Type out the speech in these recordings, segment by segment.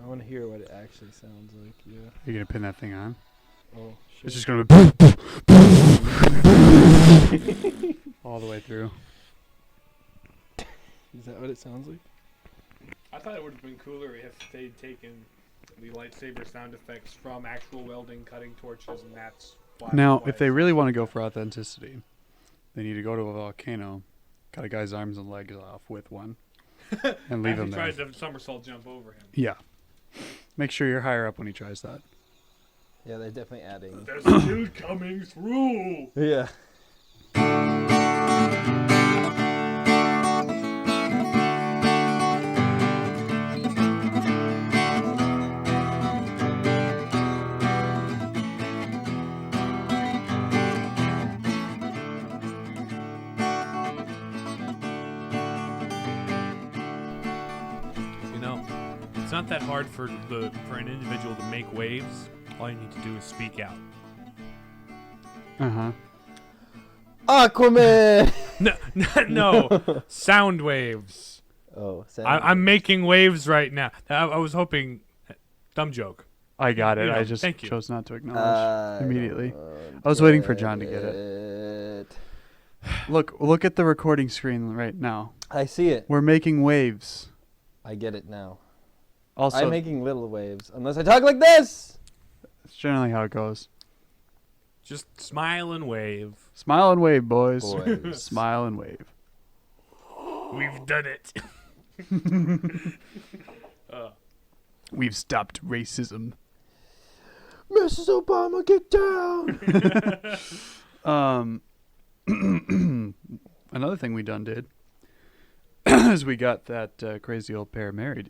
want to hear what it actually sounds like. Yeah. You gonna pin that thing on? Oh, sure. It's just gonna be all the way through. Is that what it sounds like? I thought it would have been cooler if they'd taken the lightsaber sound effects from actual welding, cutting torches, and that's why. Now, if they really want to go for authenticity, they need to go to a volcano, cut a guy's arms and legs off with one, and leave him he there. tries to somersault jump over him. Yeah. Make sure you're higher up when he tries that. Yeah, they're definitely adding. They're still coming through. Yeah. You know, it's not that hard for an individual to make waves. All you need to do is speak out. Uh-huh. Aquaman! No, sound waves. Oh, I'm making waves right now. I was hoping. Dumb joke. I got it. You know, I just thank you. chose not to acknowledge immediately. I was waiting for John to get it. Look at the recording screen right now. I see it. We're making waves. I get it now. Also, I'm making little waves. Unless I talk like this! it's generally how it goes. Just smile and wave. Smile and wave, boys. Boys. Smile and wave. We've done it. We've stopped racism. Mrs. Obama, get down! Another thing we done did is we got that crazy old pair married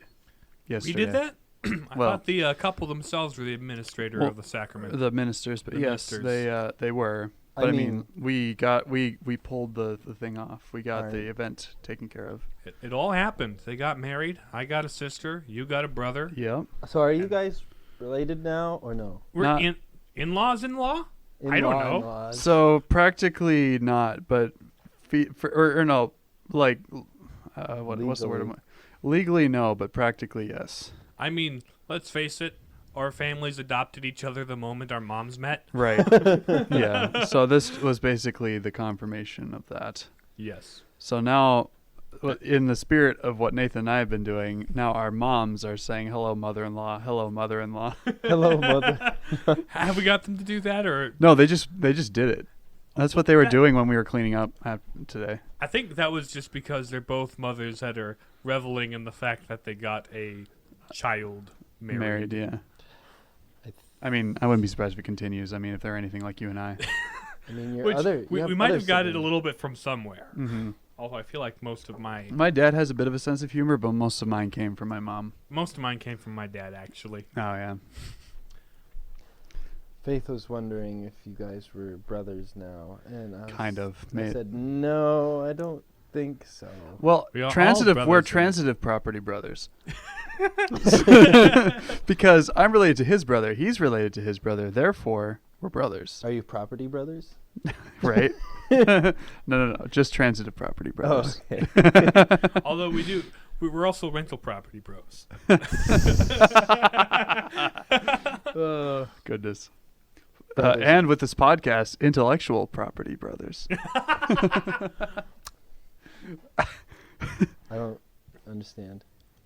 yesterday. We did that? I Well- thought the couple themselves were the administrator Well, of the sacrament. The ministers, but The yes, ministers. they were. I But I mean- mean, we pulled the thing off. We got Alright. the event taken care of. It all happened. They got married. I got a sister. You got a brother. Yep. So are you guys related now or no? We're Not- in-laws in-law? I don't know. In-laws. So practically not, but or no, like what's the word? Legally. Legally no, but practically yes. I mean, let's face it. Our families adopted each other the moment our moms met. Right. Yeah. So this was basically the confirmation of that. Yes. So now, in the spirit of what Nathan and I have been doing, now our moms are saying, hello, mother-in-law, hello, mother-in-law. Hello, mother. Have we got them to do that, or No, they just did it. That's what they were doing when we were cleaning up today. I think that was just because they're both mothers that are reveling in the fact that they got a child married. Yeah. I mean, I wouldn't be surprised if it continues. I mean, if they're anything like you and I. I mean, your Which other. we you might other have got it a siblings. little bit from somewhere. Mm-hmm. Although I feel like most of mine My dad has a bit of a sense of humor, but most of mine came from my mom. came from my dad, actually. Oh, yeah. Faith was wondering if you guys were brothers now, and Kind of. I said no, I don't think so. Well, We are all we're brothers. transitive property brothers. Because I'm related to his brother. He's related to his brother. Therefore, we're brothers. Are you property brothers? Right? No. Just transitive property brothers. Oh, okay. Although we're also rental property bros. Goodness. Brothers. And with this podcast, intellectual property brothers. I don't understand.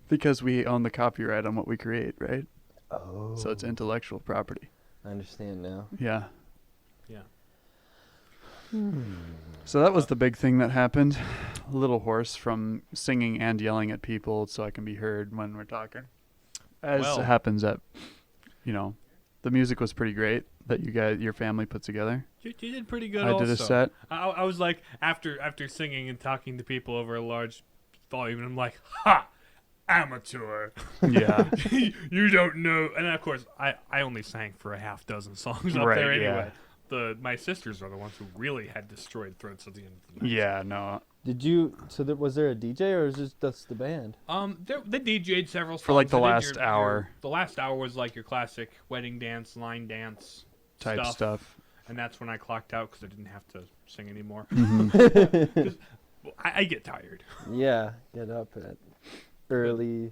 Because we own the copyright on what we create, right? Oh. So it's intellectual property. I understand now. Yeah. Yeah. So that was the big thing that happened. A little hoarse from singing and yelling at people so I can be heard when we're talking. As Well. happens at, the music was pretty great that your family put together. You did pretty good. I also. did a set. I was like, after singing and talking to people over a large volume, I'm like, ha, amateur. Yeah. You don't know. And of course, I only sang for a half dozen songs up Right, there yeah. anyway. My sisters are the ones who really had destroyed throats at the end of the night. Yeah, no. Did you? So was there a DJ or is this just the band? They DJ'd several songs. For, like, the They did last hour. The last hour was like your classic wedding dance, line dance Type stuff. And that's when I clocked out because I didn't have to sing anymore. Mm-hmm. I get tired. Yeah, get up at early.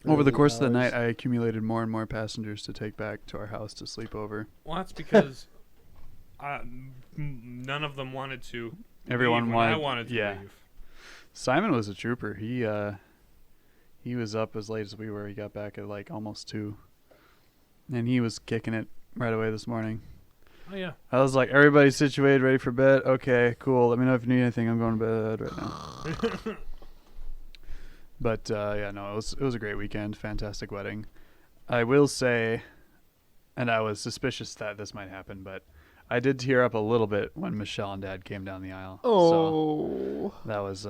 Over the early course of the hours. night, I accumulated more and more passengers to take back to our house to sleep over. Well, that's because none of them wanted to. Everyone leave when I wanted. wanted to yeah. leave. Simon was a trooper. He was up as late as we were. He got back at like almost 2, and he was kicking it right away this morning. Oh yeah. I was like, everybody's situated, ready for bed. Okay, cool. Let me know if you need anything. I'm going to bed right now. But yeah, no, it was a great weekend. Fantastic wedding. I will say, and I was suspicious that this might happen, but I did tear up a little bit when Michelle and Dad came down the aisle. Oh. So that was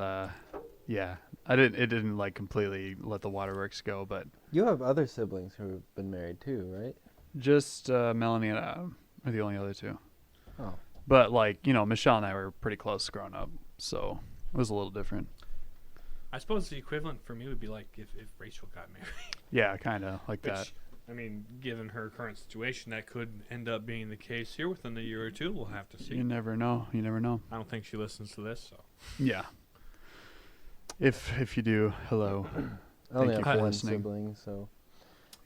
yeah. It didn't like completely let the waterworks go, but You have other siblings who have been married too, right? just Melanie and Adam are the only other two. Oh. But like, Michelle and I were pretty close growing up, so it was a little different. I suppose the equivalent for me would be like if Rachel got married. Yeah, kind of like that. Which, I mean, given her current situation, that could end up being the case here within a year or two. We'll have to see. You never know. You never know. I don't think she listens to this, so. Yeah. If you do, hello. I only Thank you have for one listening. sibling, so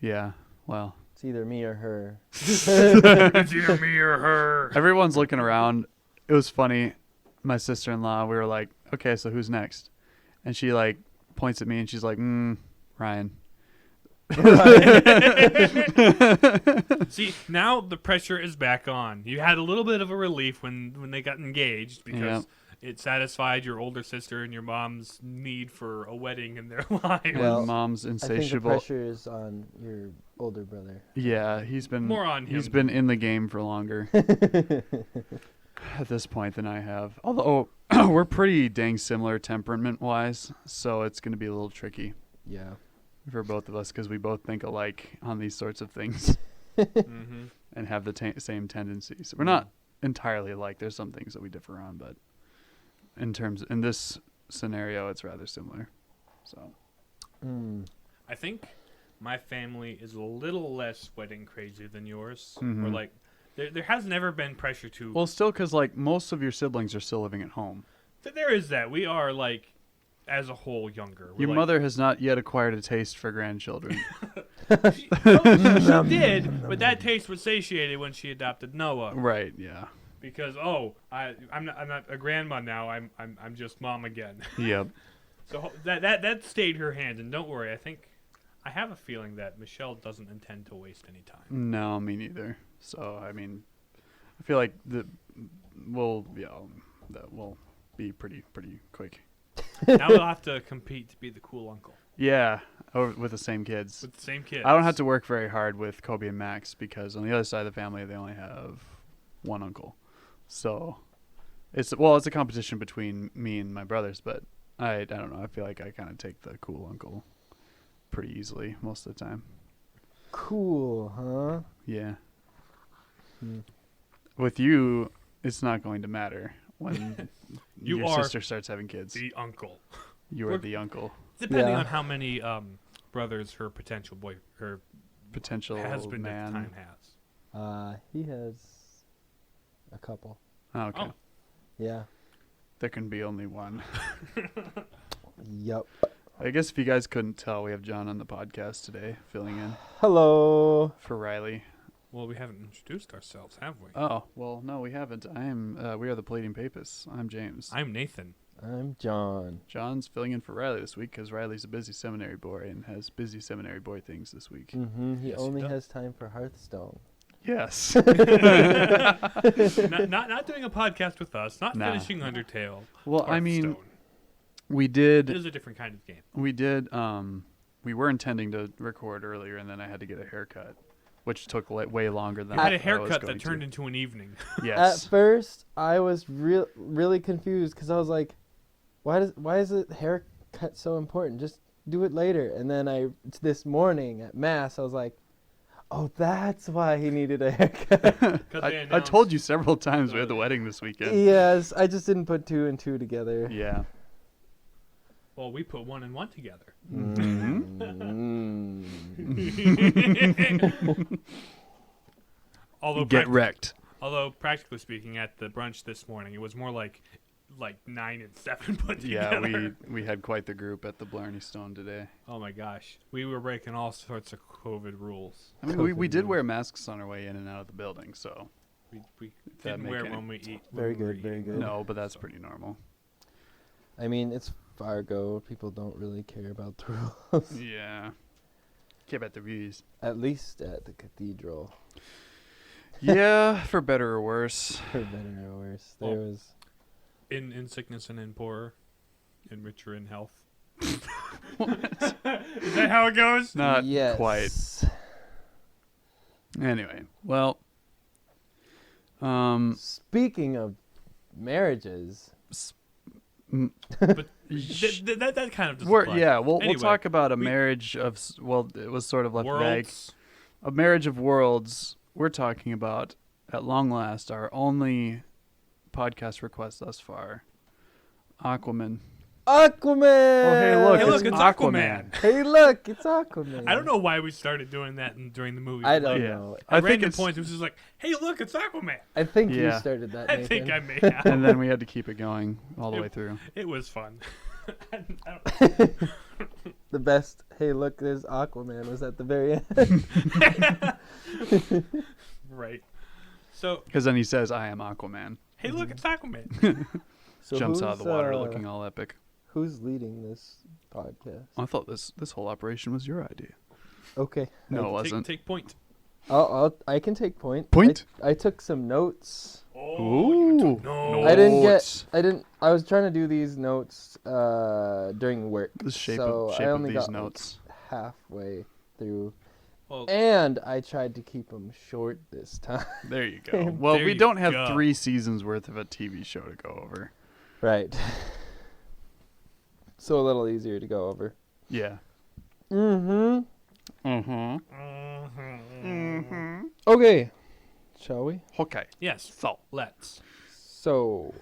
Yeah. Well, it's either me or her. It's either me or her. everyone's looking around. It was funny. My sister-in-law, we were like, okay, so who's next? And she like points at me and she's like, Ryan. See, now the pressure is back on. You had a little bit of a relief when they got engaged because it satisfied your older sister and your mom's need for a wedding in their lives. Well, Mom's I think the insatiable. pressure is on your older brother. Yeah, he's been More on him. He's been in the game for longer at this point than I have. Although we're pretty dang similar temperament-wise, so it's going to be a little tricky Yeah. for both of us because we both think alike on these sorts of things Mm-hmm. and have the same tendencies. We're not entirely alike. There's some things that we differ on, but in this scenario, it's rather similar. So Mm. I think my family is a little less wedding crazy than yours. Mhm. Or like, there has never been pressure to. well, still, because like most of your siblings are still living at home. There is that. We are like, as a whole, younger. We're Your like- mother has not yet acquired a taste for grandchildren. She did, but that taste was satiated when she adopted Noah. Right? Yeah. Because I'm not a grandma now. I'm just mom again. Yep. So that stayed her hand. And don't worry, I have a feeling that Michelle doesn't intend to waste any time. No, me neither. So I mean, I feel like that will be pretty quick. Now we'll have to compete to be the cool uncle Yeah, with the same kids. with the same kids. I don't have to work very hard with Kobe and Max because on the other side of the family they only have one uncle. So it's a competition between me and my brothers, but I don't know. I feel like I kind of take the cool uncle pretty easily most of the time. Cool, huh? Yeah. Hmm. With you, it's not going to matter when You your are sister starts having kids. the uncle. You are the uncle, Depending Yeah. on how many brothers her potential husband man. at the time has. He has a couple. Oh, okay. Oh. Yeah. There can be only one. Yup. I guess if you guys couldn't tell, we have John on the podcast today, filling in Hello. for Riley. Well, we haven't introduced ourselves, have we? Oh, well, no, we haven't. We are the Palladium Papists. I'm James. I'm Nathan. I'm John. John's filling in for Riley this week because Riley's a busy seminary boy and has busy seminary boy things this week. Mm-hmm. He Yes, he only does. has time for Hearthstone. Yes. not doing a podcast with us. Not Nah. finishing Undertale. Well, I mean, Hearthstone. we It did. is a different kind of game. We did. We were intending to record earlier, and then I had to get a haircut, which took way longer than You had I a was haircut going that turned to. into an evening. Yes. At first, I was really confused because I was like, why is a haircut so important? Just do it later. And then this morning at mass, I was like, oh, that's why he needed a haircut. 'Cause they I told announced- you several times we had the wedding this weekend. Yes, I just didn't put two and two together. Yeah. Well, we put one and one together. Mm. Although Get wrecked. Although, practically speaking, at the brunch this morning, it was more like like 9 and 7 put Yeah, together. we had quite the group at the Blarney Stone today. Oh my gosh, we were breaking all sorts of COVID rules. I mean, we did wear masks on our way in and out of the building, so We that didn't make wear any- when we eat. Very when we were good, very eating. good. no, but that's pretty normal. I mean, it's Fargo. People don't really care about the rules. Yeah. Care about the views. At least at the cathedral, Yeah, for better or worse. for better or worse. There Well, was. In sickness and in poor, in richer in health. Is that how it goes? Not yes. quite. Anyway, well, Speaking of marriages, But that kind of doesn't we're, apply. yeah, we'll Anyway, talk about a we- marriage of well, it was sort of left vague. Worlds. A marriage of worlds. We're talking about at long last our only podcast request thus far. Aquaman. Aquaman. Oh, hey, look, Hey, it's look, it's Aquaman. Hey, look, it's Aquaman. I don't know why we started doing that during the movie. I don't Yeah. know. At I think random it's points, it was just like, "Hey, look, it's Aquaman." I think you Yeah. started that. I Nathan. think I may have. And then we had to keep it going all the way through. It was fun. I don't- The best. Hey, look, there's Aquaman. Was at the very end. right. So, Because then he says, "I am Aquaman." hey, look, it's Aquaman. So Jumps out of the water who's, looking all epic. Who's leading this podcast? I thought this whole operation was your idea. Okay. No, it wasn't. Take point. I can take point. Point? I took some notes. Oh, you took Ooh. no. I didn't Notes. I was trying to do these notes during work. The shape so of I only these got notes. halfway through. Well, And I tried to keep them short this time. There you go. Well, There we you don't have go. 3 seasons worth of a TV show to go over. Right. So a little easier to go over. Yeah. Mm-hmm. mhm. Okay. Shall we? Okay. Yes. So, Let's. So,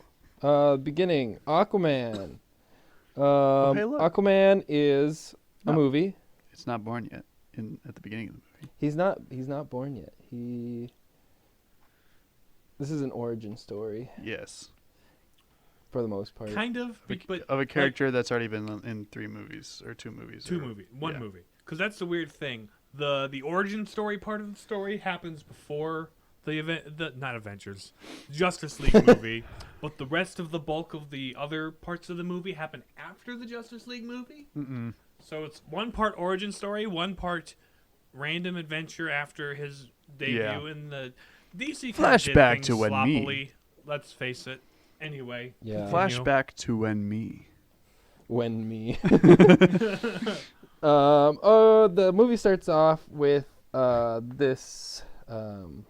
beginning. Aquaman. hey, look. Aquaman is a No. movie. it's not born yet at the beginning of the movie. He's not born yet. This is an origin story Yes. for the most part. Kind of, but Of a character that's already been in 3 movies or 2 movies. two or- movie, one yeah. movie. Because that's the weird thing. The origin story part of the story happens before the event, not Avengers, Justice League movie, but the rest of the bulk of the other parts of the movie happen after the Justice League movie. Mm-mm. So it's one part origin story, one part random adventure after his debut Yeah. in the DC. Flashback did to things when me- sloppily, let's face it. Anyway, Yeah. Flashback to when me. When me. The movie starts off with this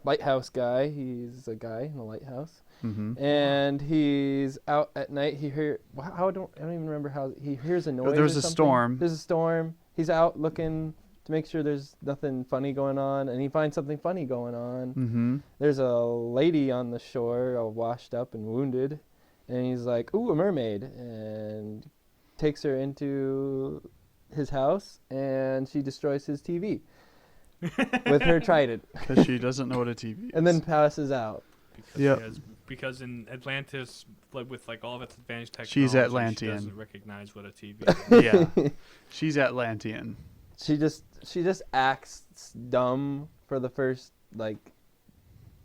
lighthouse guy. He's a guy in a lighthouse, Mm-hmm. and he's out at night. I don't even remember how he hears a noise. There's or a something. storm. There's a storm. He's out looking to make sure there's nothing funny going on, and he finds something funny going on. Mm-hmm. There's a lady on the shore, all washed up and wounded, and he's like, "Ooh, a mermaid," and takes her into his house, and she destroys his TV with her trident, Because she doesn't know what a TV is. and then passes out. because Yep. because in Atlantis, with all of its advanced technology, She's she Atlantean. doesn't recognize what a TV is. Yeah. She's Atlantean. She just acts dumb for the first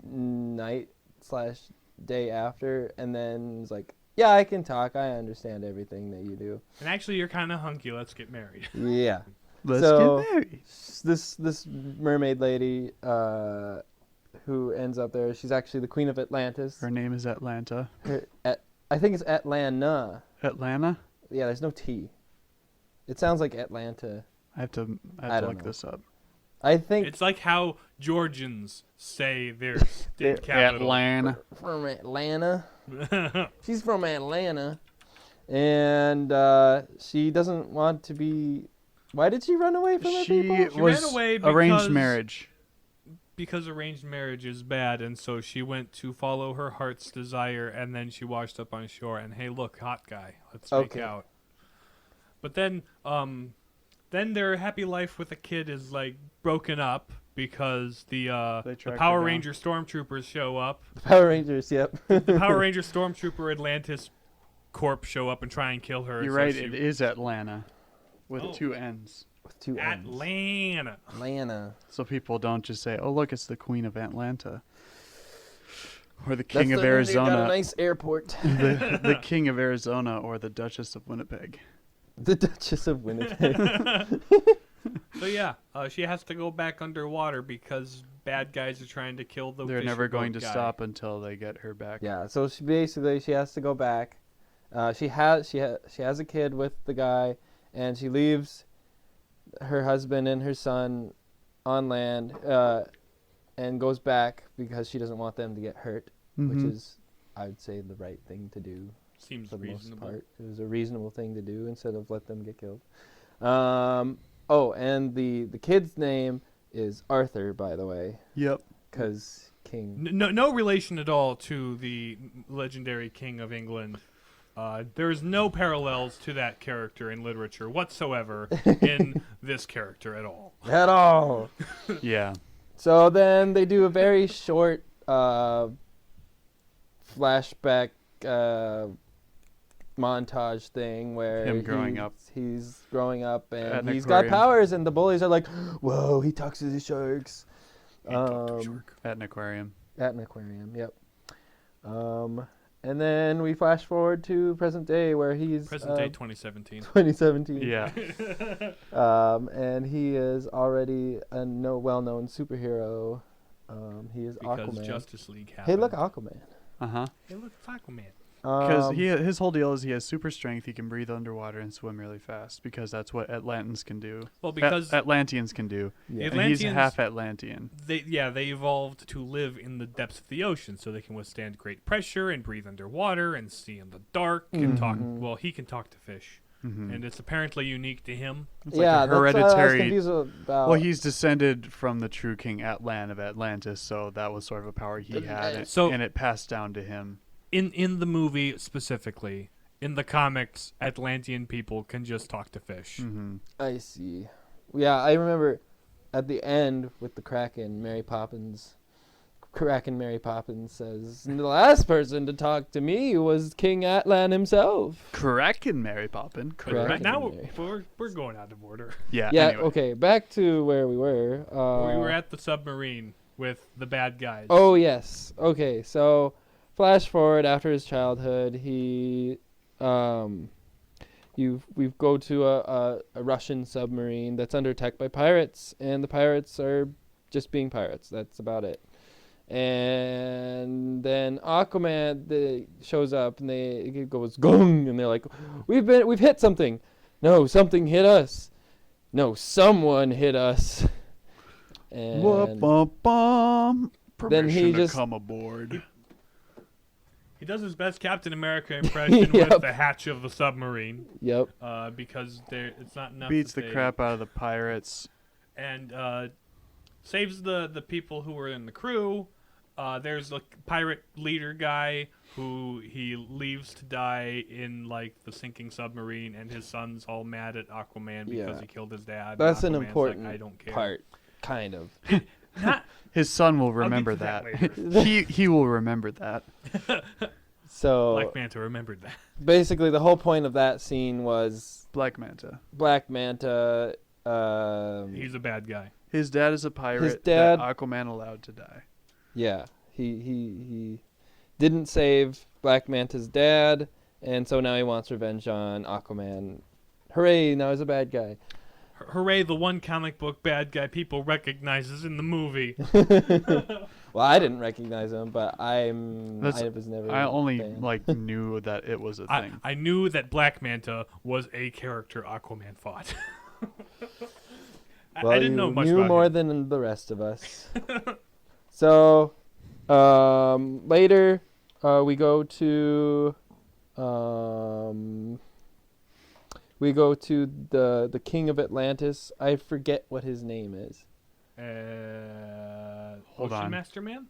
night/day after, and then is like, "Yeah, I can talk. I understand everything that you do." And actually, you're kind of hunky. Let's get married. Yeah. Let's So- get married. This mermaid lady who ends up there, she's actually the queen of Atlantis. Her name is Atlanta. I think it's Atlanta. Atlanta? Yeah, there's no T. It sounds like Atlanta. I have to I don't look know. this up. I think It's like how Georgians say their state capital. Atlanta. from Atlanta. She's from Atlanta. And she doesn't want to be... Why did she run away from her She people? She was ran away arranged because- marriage. Because arranged marriage is bad, and so she went to follow her heart's desire, and then she washed up on shore. And hey, look, hot guy, let's make Okay. out. But then their happy life with a kid is broken up because the They track her Power down. Ranger stormtroopers show up. Power Rangers, yep. The Power Ranger stormtrooper Atlantis corp show up and try and kill her. You're so right. she- It is Atlanta, with Oh. 2 N's. With 2 N's. Atlanta. Atlanta. So people don't just say, "Oh, look, it's the Queen of Atlanta," or the That's King of the- they've got a Arizona, nice airport. the King of Arizona, or the Duchess of Winnipeg. The Duchess of Winnipeg. So yeah, she has to go back underwater because bad guys are trying to kill the. They're fishing never going boat to guy. stop until they get her back. Yeah, so she basically has to go back. She has a kid with the guy, and she leaves her husband and her son on land, and goes back because she doesn't want them to get hurt, which Mhm. is, I would say, the right thing to do Seems for the reasonable. most part. It was a reasonable thing to do instead of let them get killed. Oh, and the kid's name is Arthur, by the way, Yep. because King. No relation at all to the legendary King of England. There's no parallels to that character in literature whatsoever in this character at all. At all. Yeah. So then they do a very short flashback montage thing where Him growing up. He's growing up At and an he's got aquarium. powers, and the bullies are like, "Whoa, he talks to the sharks." At an aquarium. At an aquarium, yep. And then we flash forward to present day where he's Present day 2017. 2017. Yeah. And he is already a well-known superhero. He is Because Aquaman. Justice League happened. Hey, look, Aquaman. Uh-huh. Hey, look, it's Aquaman. Because Um, his whole deal is he has super strength. He can breathe underwater and swim really fast because that's what Atlantans can do. Well, because Atlanteans can do. yeah. Atla- And he's Atlanteans- half Atlantean. they evolved to live in the depths of the ocean, so they can withstand great pressure and breathe underwater and see in the dark and talk. Mhm. Well, he can talk to fish, Mm-hmm. and it's apparently unique to him. It's yeah, like a that's what I was hereditary. confused about. Well, he's descended from the true King Atlan of Atlantis, so that was sort of a power he had, and, So- and it passed down to him. In the movie specifically, in the comics, Atlantean people can just talk to fish. Mm-hmm. I see. Yeah, I remember at the end with the Kraken, Mary Poppins says, "The last person to talk to me was King Atlan himself." Kraken, Mary Poppin. But Correct. right now Mary. we're going out of order. Yeah. Yeah, Anyway. okay, back to where we were. We were at the submarine with the bad guys. Oh, yes. Okay, so flash forward after his childhood, we go to a Russian submarine that's under attack by pirates, and the pirates are just being pirates. That's about it. And then Aquaman shows up, and it goes gong, and they're like, "We've hit something." No, something hit us. No, someone hit us. And Whoop-bum-bum. Then he Permission to just- come aboard. He does his best Captain America impression Yep. with the hatch of the submarine, yep. because it's not enough. Beats that the they- crap out of the pirates. and saves the people who were in the crew. There's a pirate leader guy who he leaves to die in like the sinking submarine, and his son's all mad at Aquaman because Yeah. he killed his dad. That's an Aquaman's like, important I don't care. part, kind of. Not, His son will I'll get remember to that that. later. he will remember that. So Black Manta remembered that. basically, the whole point of that scene was Black Manta. Black Manta. He's a bad guy. His dad is a pirate dad- that Aquaman allowed to die. Yeah, he didn't save Black Manta's dad, and so now he wants revenge on Aquaman. Hooray! Now he's a bad guy. Hooray! The one comic book bad guy people recognizes in the movie. Well, I didn't recognize him, but I was never. I only a fan. like knew that it was a thing. I knew that Black Manta was a character Aquaman fought. Well, I didn't you know much knew about more him. than the rest of us. So, later, we go to the King of Atlantis. I forget what his name is. Hold Ocean on. Master Man?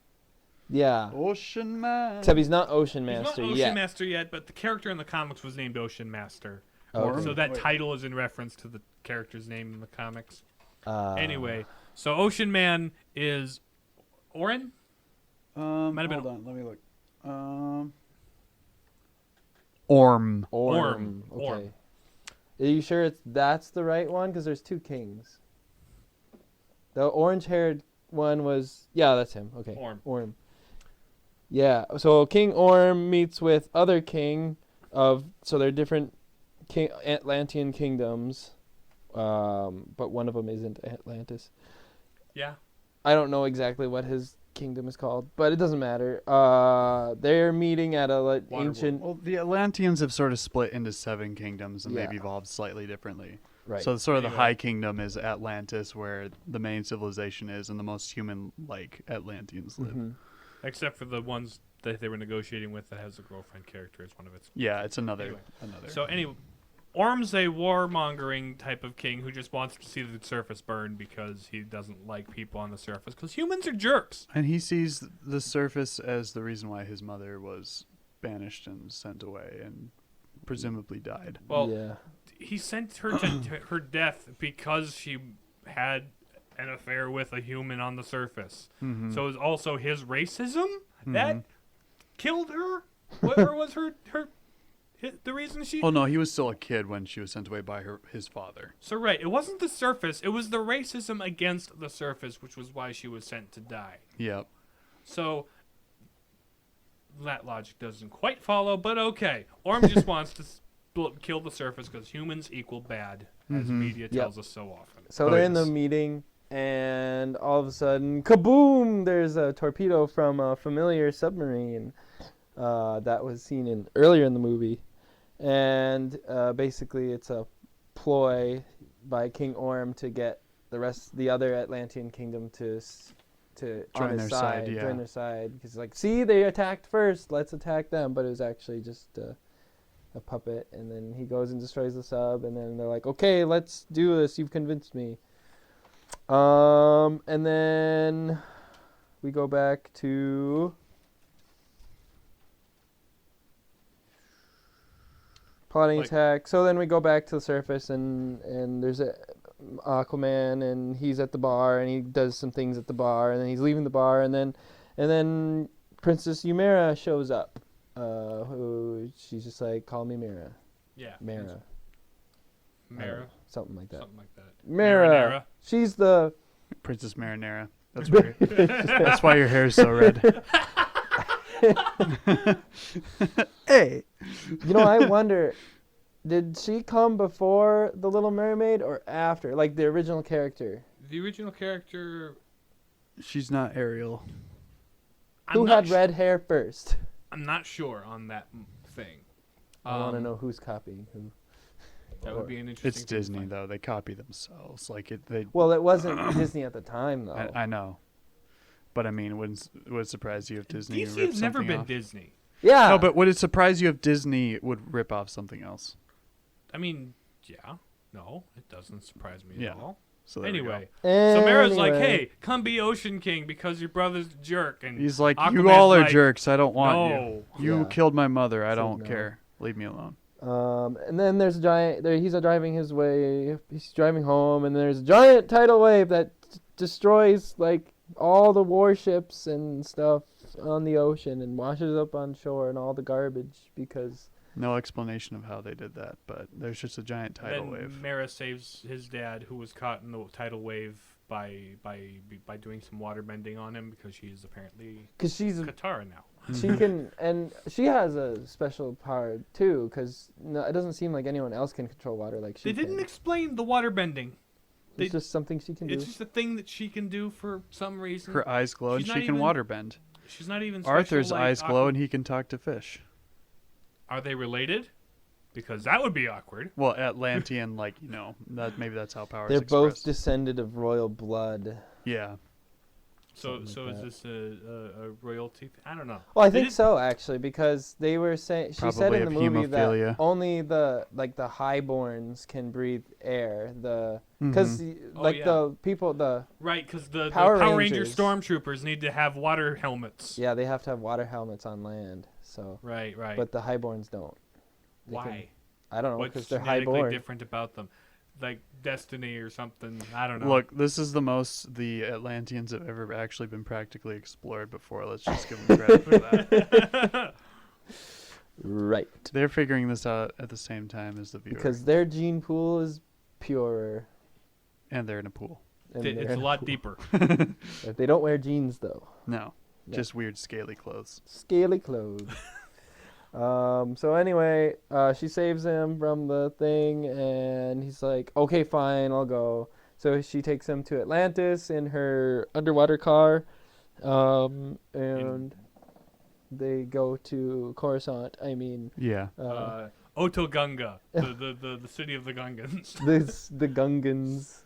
Yeah, Ocean Man. except he's not Ocean He's Master not Ocean yet. Master yet, but the character in the comics was named Ocean Master. Okay. So that Wait. title is in reference to the character's name in the comics. Anyway, So Ocean Man is Might have been- Hold on, let me look. Orm. Orm. Okay. Are you sure that's the right one? Because there's two kings. The orange-haired one was... Yeah, that's him. Okay. Orm. Yeah, so King Orm meets with other king of... So they're different Atlantean kingdoms. But one of them isn't Atlantis. Yeah. I don't know exactly what his kingdom is called, but it doesn't matter. They're meeting at a ancient... Well, the Atlanteans have sort of split into 7 kingdoms, and Yeah. they've evolved slightly differently. Right. So sort of the Anyway. High Kingdom is Atlantis, where the main civilization is, and the most human-like Atlanteans live. Mhm. Except for the ones that they were negotiating with that has a girlfriend character as one of its. Yeah, it's another. Anyway. another. So anyway, Orm's a warmongering type of king who just wants to see the surface burn because he doesn't like people on the surface because humans are jerks. And he sees the surface as the reason why his mother was banished and sent away and presumably died. Well, yeah. he sent her to her death because she had an affair with a human on the surface. Mm-hmm. So it's also his racism that killed her. Or was the reason she? Oh no, he was still a kid when she was sent away by his father. So right, it wasn't the surface. It was the racism against the surface, which was why she was sent to die. Yep. So that logic doesn't quite follow, but okay. Orm just wants to kill the surface because humans equal bad, as media tells us so often. So Oh, they're in the yes. meeting, and all of a sudden, kaboom! There's a torpedo from a familiar submarine that was seen earlier in the movie. And basically, it's a ploy by King Orm to get the other Atlantean kingdom to Join on his their side, side, yeah. join their side. Because like, see, they attacked first. Let's attack them. But it was actually just a puppet. And then he goes and destroys the sub. And then they're like, okay, let's do this. You've convinced me. And then we go back to plotting attack. So then we go back to the surface, and there's a Aquaman, and he's at the bar, and he does some things at the bar, and then he's leaving the bar, and then Princess Ymera shows up. Who she's just like, call me Mira. Yeah. Mara. Mara. Something like that. Something like that. Mara. Marinara. She's the Princess Marinara. That's why. That's why your hair is so red. Hey. You know, I wonder, did she come before the Little Mermaid or after? Like the original character. The original character. She's not Ariel. Who had red hair first? I'm not sure on that thing. I want to know who's copying who. That would be an interesting. It's thing to Disney find. though. They copy themselves. Like it. They. Well, it wasn't Disney at the time, though. I know. But I mean, would it surprise you if Disney DC ripped has never something been off? Disney. Yeah. No, but would it surprise you if Disney would rip off something else? I mean, yeah. No, it doesn't surprise me Yeah. at all. So there we go. Anyway, so Mara's like, hey, come be Ocean King because your brother's a jerk. And He's like, you Aquaman's all are like, jerks. I don't want no. you. You Yeah. killed my mother. I Said don't no. care. Leave me alone. And then there's a giant. He's driving his way. He's driving home, and there's a giant tidal wave that destroys like all the warships and stuff on the ocean and washes up on shore and all the garbage because. No explanation of how they did that, but there's just a giant tidal Then wave. Mara saves his dad, who was caught in the tidal wave by doing some water bending on him because she's apparently Because she's Katara now. she can, and she has a special power too. Because it doesn't seem like anyone else can control water like she They didn't can. explain the water bending. It's just something she can do. It's just a thing that she can do for some reason. Her eyes glow and She's she not can even- waterbend. She's not even special Arthur's like eyes glow and he can talk to fish. Are they related? Because that would be awkward. Well, Atlantean, like, that maybe that's how powers They're both expressed. descended of royal blood. Yeah. So Something like is this a royalty? I don't know. Well, I They think didn't- so actually, because they were saying she said Probably in the of movie that hemophilia. only the highborns can breathe air. Because Oh, yeah. the people Right, because the Power Power Ranger Rangers. stormtroopers need to have water helmets. yeah, they have to have water helmets on land. So, Right. but the highborns don't. They Why? can- I don't know, What's because they're genetically highborn. different about them? Like destiny or something. I don't know. Look, this is the most the Atlanteans have ever actually been practically explored before. Let's just give them credit for that. Right. They're figuring this out at the same time as the viewer. Because their gene pool is purer. And they're in a pool. And It's they're a in lot pool. deeper. If they don't wear jeans, though. No. Yeah. Just weird scaly clothes. Scaly clothes. So anyway, she saves him from the thing, and he's like, okay, fine, I'll go. So she takes him to Atlantis in her underwater car, and they go to Coruscant. I mean, Yeah. Otogunga, the city of the Gungans. the Gungans.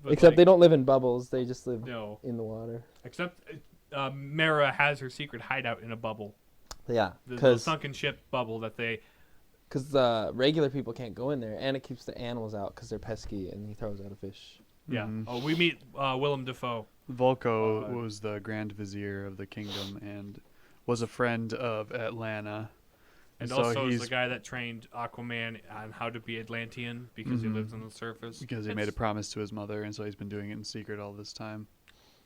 But Except like, they don't live in bubbles; they just live No, in the water. except Mara has her secret hideout in a bubble. Yeah, The because sunken ship bubble that they. regular people can't go in there, and it keeps the animals out because they're pesky, and he throws out a fish. Yeah. Mhm. Oh, we meet Willem Dafoe. Volko was the Grand Vizier of the kingdom and was a friend of Atlanta. And so also is he's the guy that trained Aquaman on how to be Atlantean because he Mhm. lives on the surface. because he made a promise to his mother, and so he's been doing it in secret all this time.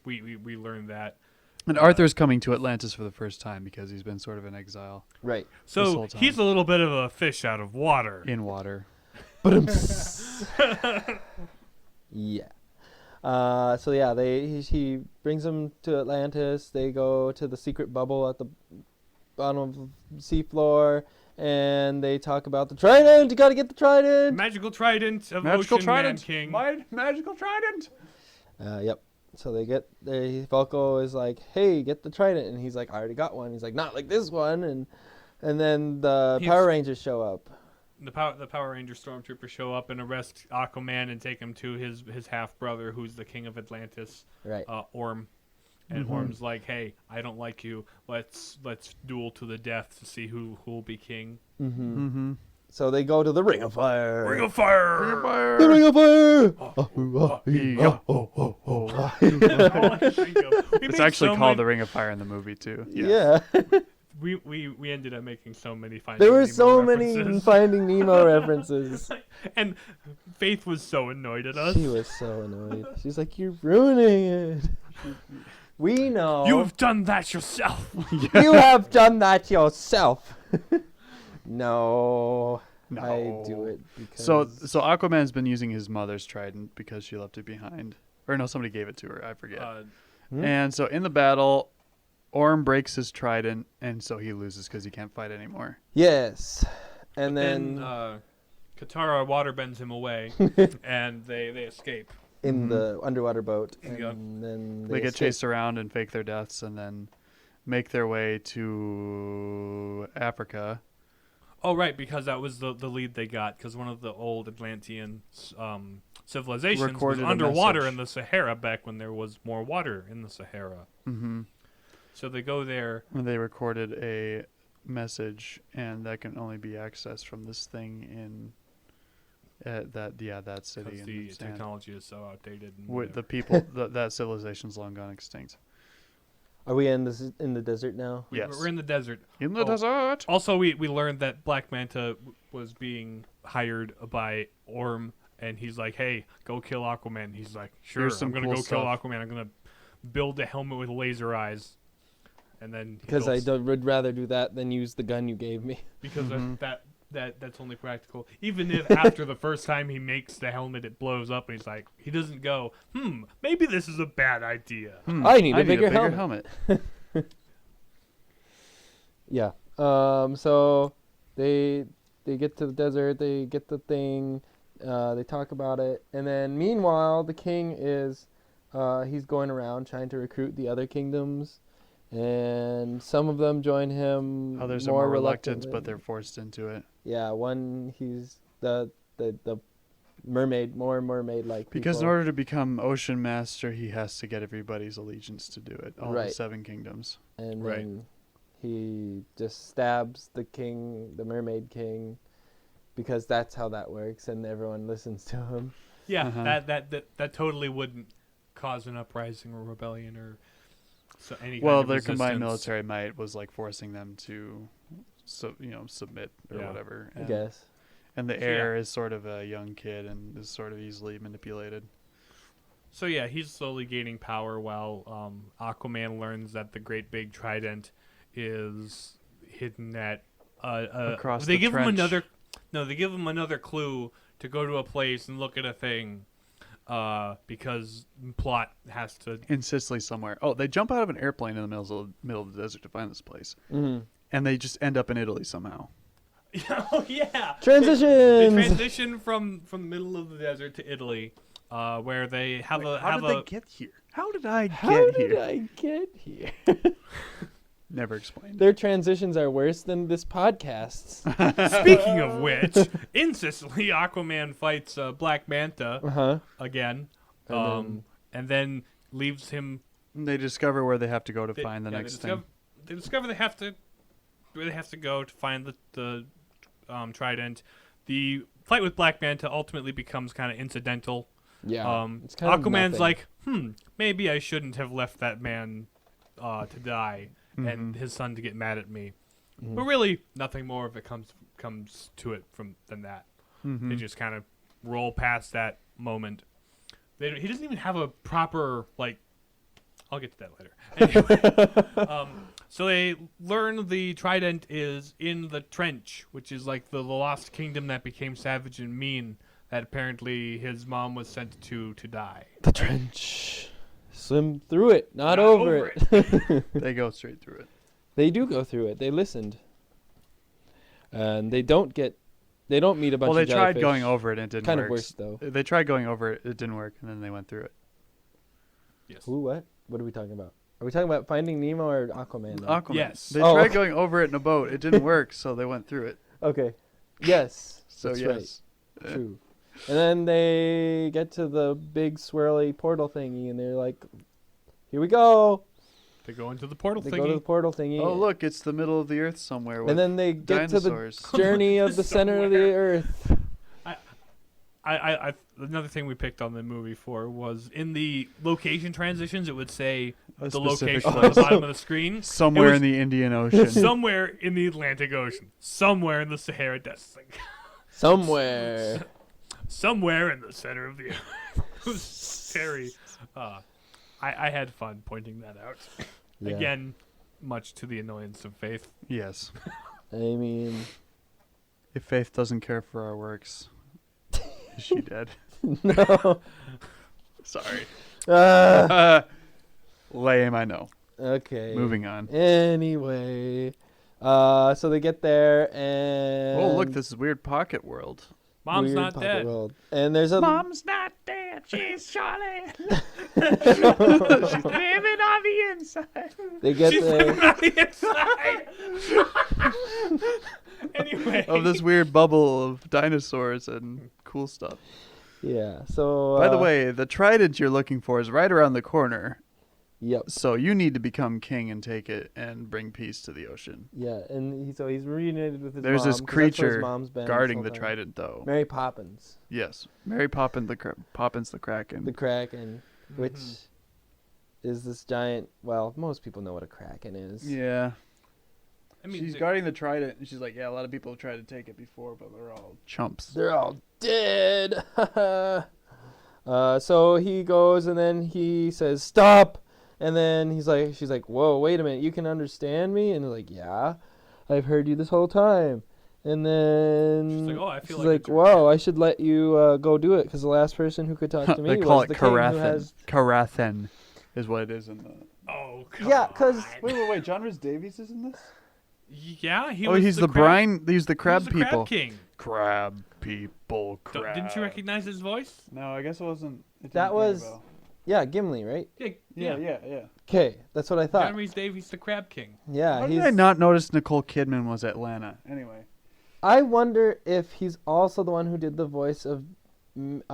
We learned that. And Arthur's coming to Atlantis for the first time because he's been sort of in exile Right. So whole time. he's a little bit of a fish out of water. in water. But yeah. So yeah, he brings them to Atlantis. They go to the secret bubble at the bottom of the seafloor, and they talk about the trident. You gotta get the trident. Magical trident of Magical Ocean trident, Man King. my magical trident. Yep. So they get Falco is like, "Hey, get the trident," and he's like, "I already got one." He's like, "Not like this one," and then the He's- Power Rangers show up. The Power Ranger stormtroopers show up and arrest Aquaman and take him to his half brother, who's the king of Atlantis, Right. Orm. And Mhm. Orm's like, "Hey, I don't like you. Let's duel to the death to see who will be king." Mm-hmm. Mm-hmm. So they go to the Ring of Fire. Ring of Fire. The Ring of Fire. It's actually called the Ring of Fire in the movie too. Yeah. We ended up making so many Finding There were Nemo so many references. Finding Nemo references. And Faith was so annoyed at us. She was so annoyed. She's like, "You're ruining it." We know. You have done that yourself. You have done that yourself. No. No. I do it because. So Aquaman's been using his mother's trident because she left it behind. Or no, somebody gave it to her. I forget. Hmm? And so in the battle, Orm breaks his trident, and so he loses because he can't fight anymore. Yes. And then then Katara waterbends him away, and they escape. in Mhm. the underwater boat, Yeah. and then They get escape. chased around and fake their deaths, and then make their way to Africa. Oh, right, because that was the lead they got, because one of the old Atlantean civilizations Recorded was a underwater message. in the Sahara back when there was more water in the Sahara. Mm-hmm. So they go there. And they recorded a message, and that can only be accessed from this thing in that city. Because in the Stan. technology is so outdated. And With the whatever. people, that civilization's long gone extinct. Are we in the desert now? Yes. We're in the desert. In the Oh. desert. Also, we learned that Black Manta was being hired by Orm, and he's like, "Hey, go kill Aquaman." He's like, "Sure, Here's some I'm gonna cool go kill stuff. Aquaman. I'm gonna build a helmet with laser eyes." And then he Because builds- would rather do that than use the gun you gave me. because Mhm. that's only practical. Even if after the first time he makes the helmet, it blows up, and he's like, he doesn't go, maybe this is a bad idea. I need a bigger helmet. Yeah. So they get to the desert. They get the thing. They talk about it, and then meanwhile, the king is he's going around trying to recruit the other kingdoms, and some of them join him. Others are more reluctant, but they're forced into it. Yeah. One he's the mermaid, more mermaid like. Because in order to become Ocean Master, he has to get everybody's allegiance to do it. All the Right. 7 kingdoms. and Right. then he just stabs the king, the mermaid king, because that's how that works, and everyone listens to him. Yeah, Uh-huh. that totally wouldn't cause an uprising or rebellion or any kind Well, of their combined resistance. military might was like forcing them to, submit or Yeah. whatever. I And, guess. and the So, heir is sort of a young kid and is sort of easily manipulated. So yeah, he's slowly gaining power while Aquaman learns that the Great Big Trident is hidden at Across they the give him trench. another. No, they give him another clue to go to a place and look at a thing, because plot has to. In Sicily somewhere. Oh, they jump out of an airplane in the middle of the desert to find this place, Mhm. and they just end up in Italy somehow. Oh yeah. They Transitions. transition from the middle of the desert to Italy, where they have Wait, a how have did a. they get here? How did I get How here? did I get here? Never explained. Their transitions are worse than this podcast's. Speaking of which, in Sicily, Aquaman fights Black Manta Uh-huh. again, And and then leaves him. They discover where they have to go to They, find the yeah, next they thing. discover they have to where they have to go to find the trident. The fight with Black Manta ultimately becomes kind of incidental. Yeah. It's kind of Aquaman's nothing. like, maybe I shouldn't have left that man to die and his son to get mad at me. Mhm. But really, nothing more of it comes to it than that. Mm-hmm. They just kind of roll past that moment. He doesn't even have a proper, like, I'll get to that later. Anyway, so they learn the trident is in the trench, which is like the lost kingdom that became savage and mean, that apparently his mom was sent to die. The trench. Swim through it, not over it. They go straight through it. They do go through it. They listened. And they don't meet a bunch Well, they of tried jellyfish. going over it and it didn't Kind work. of worse, though. They tried going over it, it didn't work, and then they went through it. Yes. Who, what? What are we talking about? Are we talking about Finding Nemo or Aquaman? Now? Aquaman. Yes. They Oh, tried okay. going over it in a boat. It didn't work, so they went through it. Okay. Yes. So that's yes. right. True. And then they get to the big swirly portal thingy, and they're like, "Here we go." They go into the portal They thingy. go to the portal thingy. Oh look, it's the middle of the earth somewhere. With And then they get dinosaurs. to the journey of the center of the Somewhere. earth. I another thing we picked on the movie for was in the location transitions, it would say A the specific location place. at the bottom of the screen. Somewhere It was in the Indian Ocean. somewhere in the Atlantic Ocean, somewhere in the Sahara Desert, Somewhere. somewhere in the center of the earth. It was very. I had fun pointing that out. Yeah. Again, much to the annoyance of Faith. Yes. I mean, If Faith doesn't care for our works, is she dead? no. Sorry. Ah, Lame, I know. okay. Moving on. Anyway, so they get there and Oh, look, this is weird pocket world. Mom's weird not pocket dead. world. And there's a Mom's not dead. She's Charlie. She's living on the inside. they get She's there. living on the inside. Anyway. Of this weird bubble of dinosaurs and cool stuff. Yeah. So By the way, the trident you're looking for is right around the corner. Yep. So you need to become king and take it and bring peace to the ocean. Yeah, and he's reunited with his There's mom. this 'cause that's where his creature mom's been this guarding whole the time. trident, though. Mary Poppins, Yes, Mary Poppins the Kraken. the Kraken, which Mm-hmm. is this giant. Well, most people know what a Kraken is. Yeah. I mean, She's guarding the trident, and she's like, yeah, a lot of people have tried to take it before, but they're all chumps. They're all dead. So he goes and then he says, "Stop!" And then she's like, "Whoa, wait a minute, you can understand me?" And they're like, "Yeah, I've heard you this whole time." And then She's like, "Oh, I feel she's like a like, jerk." "Whoa, I should let you go do it because the last person who could talk to me They call was it the king who Karathen. has." Karathen is what it is in the... Oh, come Yeah, 'cause- on. Wait, John Rhys Davies is in this? Yeah, He's was the crab, brine... He's the he crab was the people. Crab King. Crab people, crab. Didn't you recognize his voice? No, I guess it wasn't... It That didn't ring a was- bell. Yeah, Gimli, right? Yeah. Yeah. Okay, that's what I thought. John Rhys Davies, the Crab King. Yeah, How he's. did I not notice Nicole Kidman was Atlanta? Anyway. I wonder if he's also the one who did the voice of Man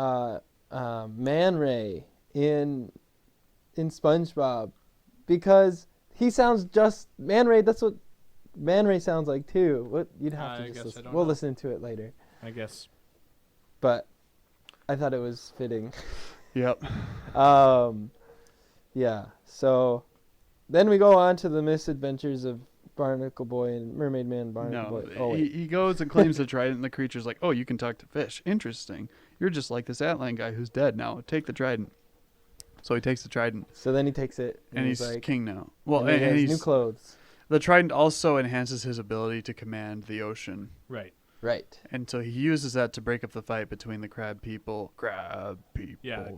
Ray in SpongeBob, because he sounds just Man Ray. That's what Man Ray sounds like too. What you'd have I to guess just I listen. don't We'll know. listen to it later. I guess. But I thought it was fitting. Yep. Yeah. So then we go on to the misadventures of Barnacle Boy and Mermaid Man. Barnacle No, Boy. Oh wait. he goes and claims the trident, and the creature's like, "Oh, you can talk to fish. Interesting. You're just like this Atlan guy who's dead now. Take the trident." So he takes the trident, So then he takes it and he's like, king now. Well, and he and has he's new clothes. The trident also enhances his ability to command the ocean. Right. Right. And so he uses that to break up the fight between the crab people, Yeah.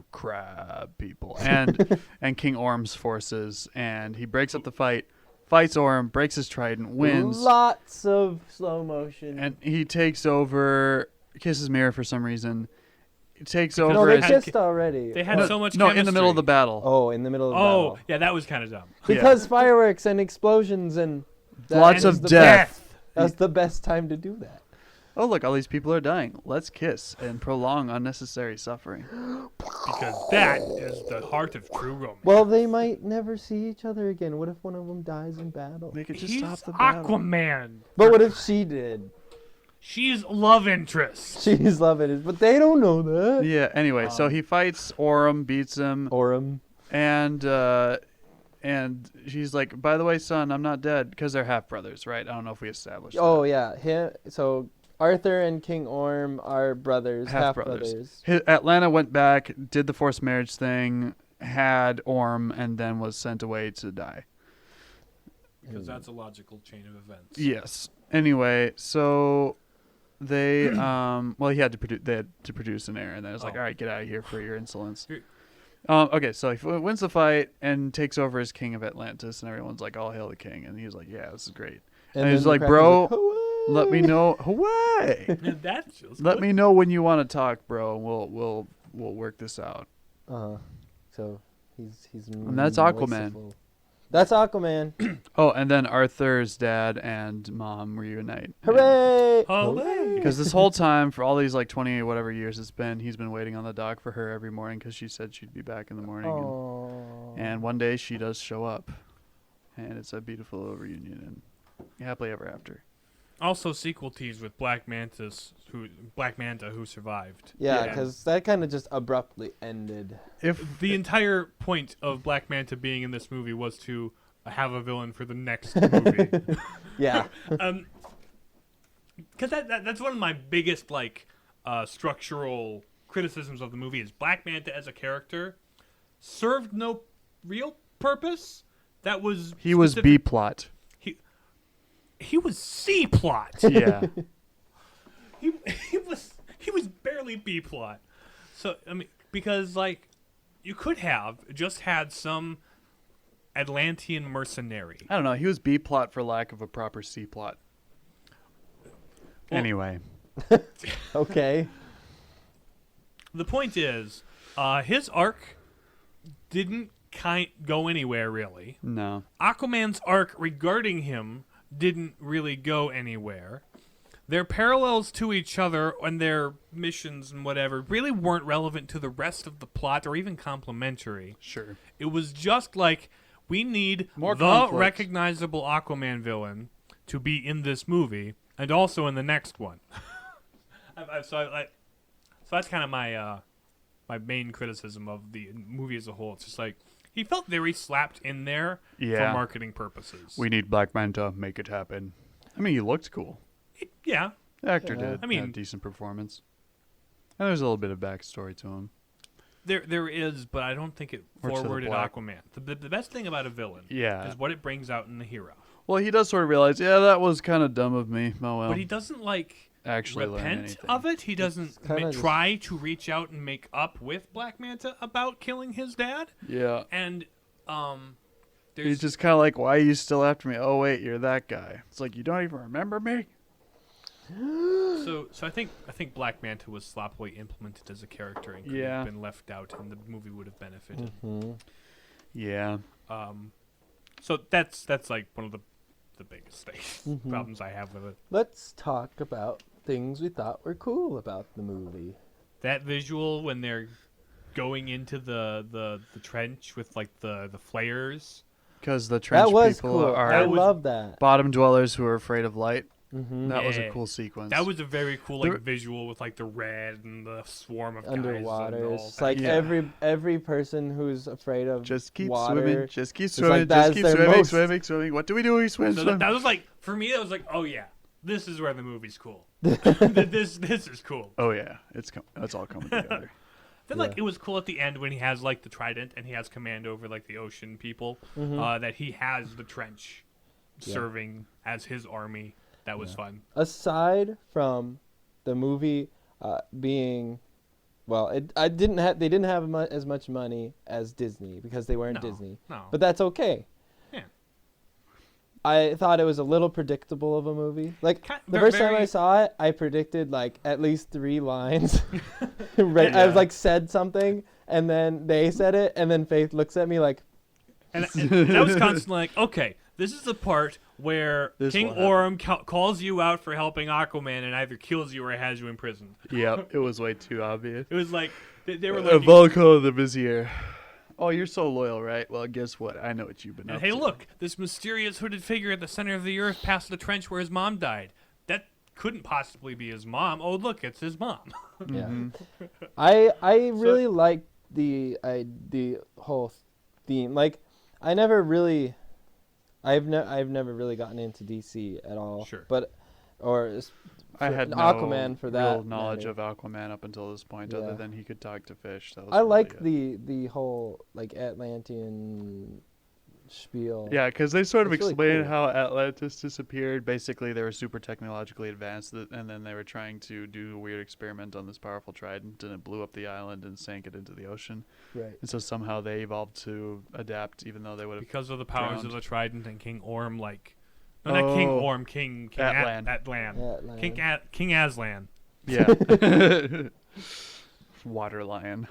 and King Orm's forces. And he breaks up the fight, fights Orm, breaks his trident, wins, Lots of slow motion. and he takes over, kisses Mira for some reason. He takes Because no, over. they had kissed ki- already. They had no, so much no, chemistry. in the middle of the battle. Oh, in the middle of the Oh, battle. yeah, that was kind of dumb. Because fireworks and explosions and Lots was of the death. best- That's the best time to do that. Oh, look, all these people are dying. Let's kiss and prolong unnecessary suffering. Because that is the heart of true romance. Well, they might never see each other again. What if one of them dies in battle? They could just He's stop the battle. Aquaman. But what if she did? She's love interest. She's loving it, but they don't know that. Yeah, anyway, so he fights Orm, beats him, Orem. and she's like, by the way, son, I'm not dead, because they're half-brothers, right? I don't know if we established Oh that. yeah, so Arthur and King Orm are brothers, half brothers. Atlanta went back, did the forced marriage thing, had Orm, and then was sent away to die. Because that's a logical chain of events. Yes. Anyway, so they well, he had to they had to produce an heir, and then it was like, Oh. all right, get out of here for your insolence. Here- Okay, so he wins the fight and takes over as king of Atlantis, and everyone's like, all hail the king, and he's like, yeah, this is great. And he's then like, Kraken's bro, "Hooray!" let me know, Hawaii. That feels Let good. me know when you want to talk, bro, and we'll work this out. So he's And that's Aquaman. merciful. That's Aquaman. Oh, and then Arthur's dad and mom reunite. Hooray! Hooray! Because this whole time, for all these like 20 whatever years it's been, he's been waiting on the dock for her every morning because she said she'd be back in the morning. Oh. And one day she does show up. And it's a beautiful reunion and happily ever after. Also, sequel tease with Black Manta who survived. Yeah, And because that kind of just abruptly ended. If the entire point of Black Manta being in this movie was to have a villain for the next movie. Yeah. Because that's one of my biggest structural criticisms of the movie is Black Manta as a character served no real purpose. That was he was specific- B plot. He was C plot. Yeah. he was barely B plot. So I mean, because you could have just had some Atlantean mercenary. I don't know. He was B plot for lack of a proper C plot. Well- Anyway. Okay. The point is, his arc didn't go anywhere really. No. Aquaman's arc regarding him didn't really go anywhere. Their parallels to each other and their missions and whatever really weren't relevant to the rest of the plot or even complementary. Sure. It was just like, we need More the conflict. recognizable Aquaman villain to be in this movie and also in the next one. So that's kind of my main criticism of the movie as a whole. It's just like, he felt very slapped in there Yeah. for marketing purposes. We need Black Manta. Make it happen. I mean, he looked cool. Yeah. The actor Yeah. did. I mean- Had a decent performance. And there's a little bit of backstory to him. There is, but I don't think it Or to the forwarded black. Aquaman. The best thing about a villain Yeah. is what it brings out in the hero. Well, he does sort of realize, yeah, that was kind of dumb of me. Oh, well. But he doesn't actually learn repent anything. of it. He doesn't kinda just- try to reach out and make up with Black Manta about killing his dad. Yeah. And He's there's just kind of like, why are you still after me? Oh, wait, you're that guy. It's like, you don't even remember me? so I think Black Manta was sloppily implemented as a character and could Yeah. have been left out, and the movie would have benefited. Hmm. Yeah. So that's like one of the biggest things, Mhm. problems I have with it. Let's talk about things we thought were cool about the movie. That visual when they're going into the trench with the flares. Because the trench That was people cool. are I was- love that. bottom dwellers who are afraid of light. Hmm. That was a Yeah. cool sequence. That was a very cool There- visual with the red and the swarm of Underwater. guys. And all It's that. like Yeah. every person who's afraid of Just keep water. swimming. Just keep like swimming. that's Just keep their swimming, most- swimming. What do we do? We swim, So swim. that was for me. That was oh yeah, this is where the movie's cool. this is cool. Oh, yeah. It's all coming together. Then Yeah. it was cool at the end when he has the trident and he has command over the ocean people. Mhm. That he has the trench serving as his army. That was fun. Aside from the movie being, well, they didn't have as much money as Disney because they weren't Disney. No. But that's okay. Yeah. I thought it was a little predictable of a movie. Like the very- first time I saw it, I predicted like at least 3 lines. Right, Yeah. I was like said something, and then they said it, and then Faith looks at me like, And that was constantly like, okay, this is the part where This King will happen. Orm calls you out for helping Aquaman and either kills you or has you imprisoned. Yeah, it was way too obvious. It was like they were like, Volko the Vizier. Oh, you're so loyal, right? Well, guess what? I know what you've been and up hey, to. look, this mysterious hooded figure at the center of the earth past the trench where his mom died. That couldn't possibly be his mom. Oh, look, it's his mom. yeah. Mm-hmm. I really liked the whole theme. Like, I've never really gotten into DC at all. Sure. But I had Aquaman for that real knowledge matter. of Aquaman up until this point, other Yeah. than he could talk to fish. That was I really like it. the whole like Atlantean spiel. Yeah, because they sort of It's really explained cool. how Atlantis disappeared. Basically, they were super technologically advanced, and then they were trying to do a weird experiment on this powerful trident, and it blew up the island and sank it into the ocean. Right. And so somehow they evolved to adapt, even though they would have. Because of the powers Drowned. of the Trident and King Orm, like... No, not King Oh. Orm, King Atlan. Atlan. Atlan. King Aslan. Yeah. Water lion.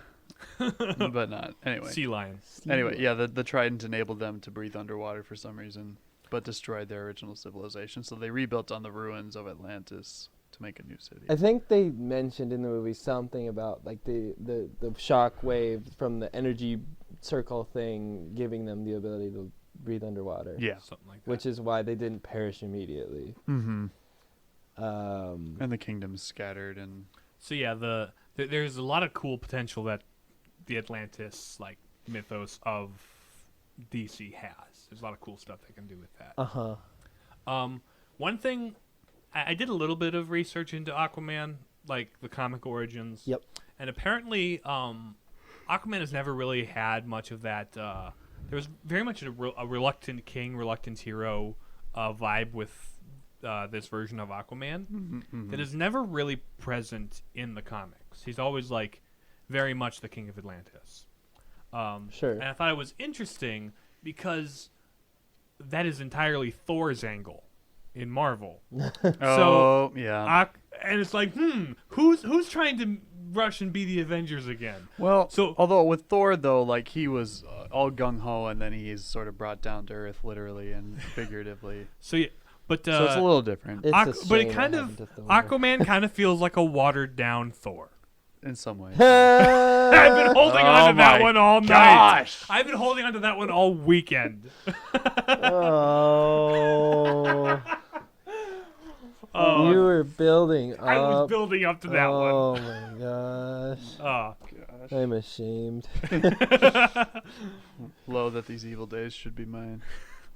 But not. Anyway. Sea Lion. Anyway, yeah, the trident enabled them to breathe underwater for some reason, but destroyed their original civilization. So they rebuilt on the ruins of Atlantis to make a new city. I think they mentioned in the movie something about like the shock wave from the energy circle thing giving them the ability to breathe underwater. Yeah. Something like that. Which is why they didn't perish immediately. Mm-hmm. Um, And the kingdom's scattered, and So yeah, there's a lot of cool potential that the Atlantis like mythos of DC has. There's a lot of cool stuff they can do with that. One thing, I did a little bit of research into Aquaman, like the comic origins. Yep. And apparently, Aquaman has never really had much of that. There was very much a reluctant king, reluctant hero vibe with this version of Aquaman that is never really present in the comics. He's always like very much the king of Atlantis. Sure. And I thought it was interesting because that is entirely Thor's angle in Marvel. oh yeah. And it's like, who's trying to rush and be the Avengers again? Well, So- although with Thor though, like he was all gung ho, and then he's sort of brought down to earth, literally and figuratively. So yeah, but So it's a little different It's a but it shame kind what of happened to Thor. Aquaman kind of feels like a watered down Thor. in some ways. I've been holding on to that my one all night. gosh. I've been holding on to that one all weekend. Oh. Oh, You were building up. I was building up to that one. Oh my gosh. Oh. I'm ashamed. Lo that these evil days should be mine.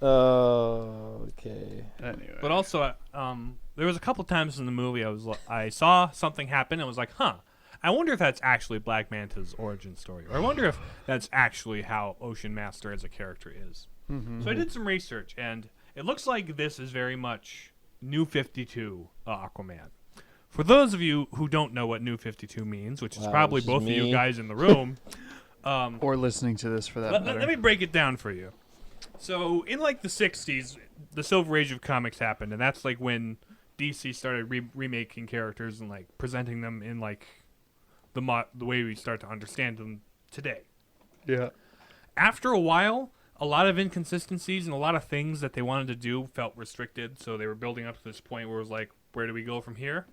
Oh, okay. Anyway. But also, there was a couple times in the movie I saw something happen and was like, I wonder if that's actually Black Manta's origin story, or I wonder if that's actually how Ocean Master as a character is. So I did some research, and it looks like this is very much New 52 Aquaman. For those of you who don't know what New 52 means, which is Wow, probably which is both of you me. guys in the room, or listening to this for that let matter. me break it down for you. So in like the 60s, the Silver Age of comics happened, and that's like when DC started remaking characters and like presenting them in like the way we start to understand them today. Yeah. After a while, a lot of inconsistencies and a lot of things that they wanted to do felt restricted, so they were building up to this point where it was like, where do we go from here?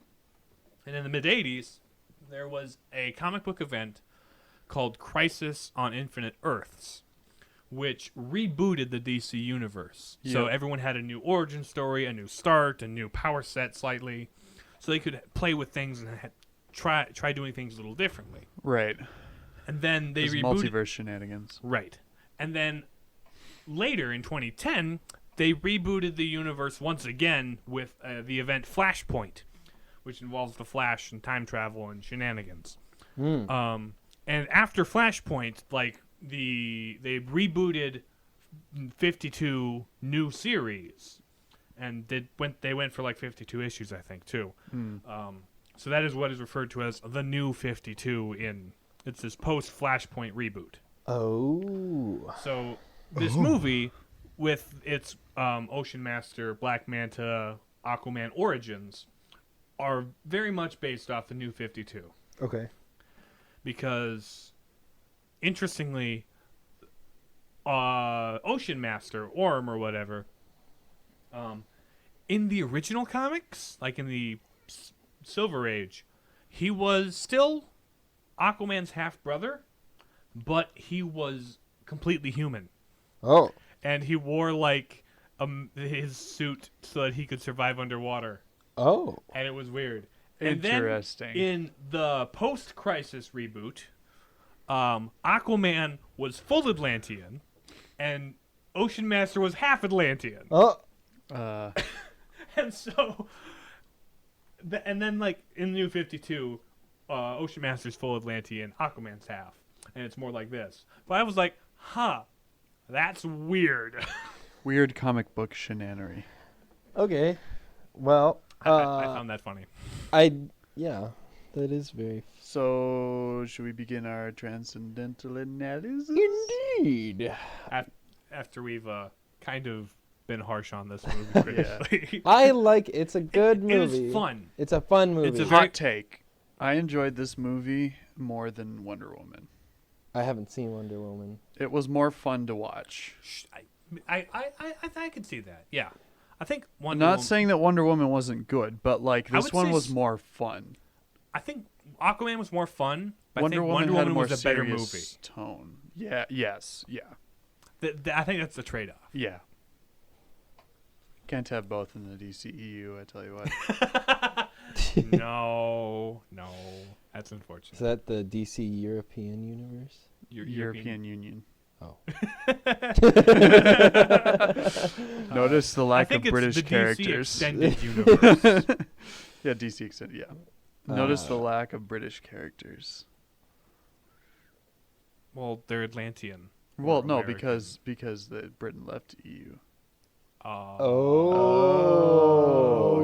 And in the mid-'80s, there was a comic book event called Crisis on Infinite Earths, which rebooted the DC universe. So Yep. everyone had a new origin story, a new start, a new power set slightly, so they could play with things and try doing things a little differently. Right. And then they There's rebooted. multiverse shenanigans. Right. And then later in 2010, they rebooted the universe once again with the event Flashpoint, which involves the Flash and time travel and shenanigans. And after Flashpoint, like they rebooted 52 new series and they went for like 52 issues, I think, too. Mm. So that is what is referred to as the New 52 it's this post-Flashpoint reboot. Oh. So this movie, with its Ocean Master, Black Manta, Aquaman origins, are very much based off the New 52. Okay. Because, interestingly, Ocean Master, Orm or whatever, in the original comics, like in the Silver Age, he was still Aquaman's half-brother, but he was completely human. Oh. And he wore, like, his suit so that he could survive underwater. Oh. And it was weird. Interesting. And then in the post-Crisis reboot, Aquaman was full Atlantean, and Ocean Master was half Atlantean. Oh. And so, and then like in the New 52, Ocean Master's full Atlantean, Aquaman's half, and it's more like this. But I was like, that's weird. Weird comic book shenanery. Okay. Well, I found that funny. Yeah, that is very. So, should we begin our transcendental analysis? Indeed. After we've kind of been harsh on this movie previously. I like it's a good movie. It is fun. It's a fun movie. It's a Hot take. I enjoyed this movie more than Wonder Woman. I haven't seen Wonder Woman. It was more fun to watch. I could see that. Yeah, I think I'm Wonder not Woman, saying that Wonder Woman wasn't good, but like I this would one say was s- more fun. I think Aquaman was more fun. But I Wonder think Woman Wonder had Woman a more was a better serious movie. tone. Yeah. Yes. Yeah. I think that's the trade-off. Yeah. Can't have both in the DCEU. I tell you what. No, that's unfortunate. Is that the DC European universe? European Union. Oh. Notice the I lack think of it's British the DC characters. extended universe. Yeah, DC extended. Yeah. Notice the Uh, lack of British characters. Well, they're Atlantean. Well, or no, American. because Britain left EU. Oh.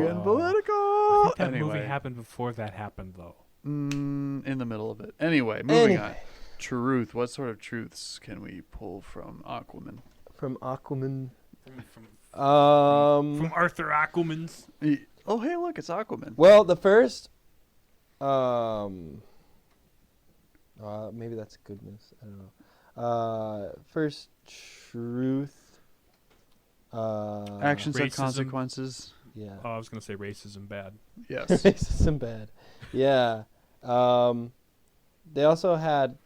Getting political. I think that Anyway. movie happened before that happened, though. In the middle of it. Anyway, moving on. Anyway. Truth. What sort of truths can we pull from Aquaman? From Aquaman. From Um. Arthur Aquaman's. Oh, hey, look, it's Aquaman. Well, the first. Maybe that's goodness. I don't know. First truth. Actions have Racism. consequences. Yeah. Oh, I was gonna say racism bad. Yes. Racism bad. Yeah. They also had.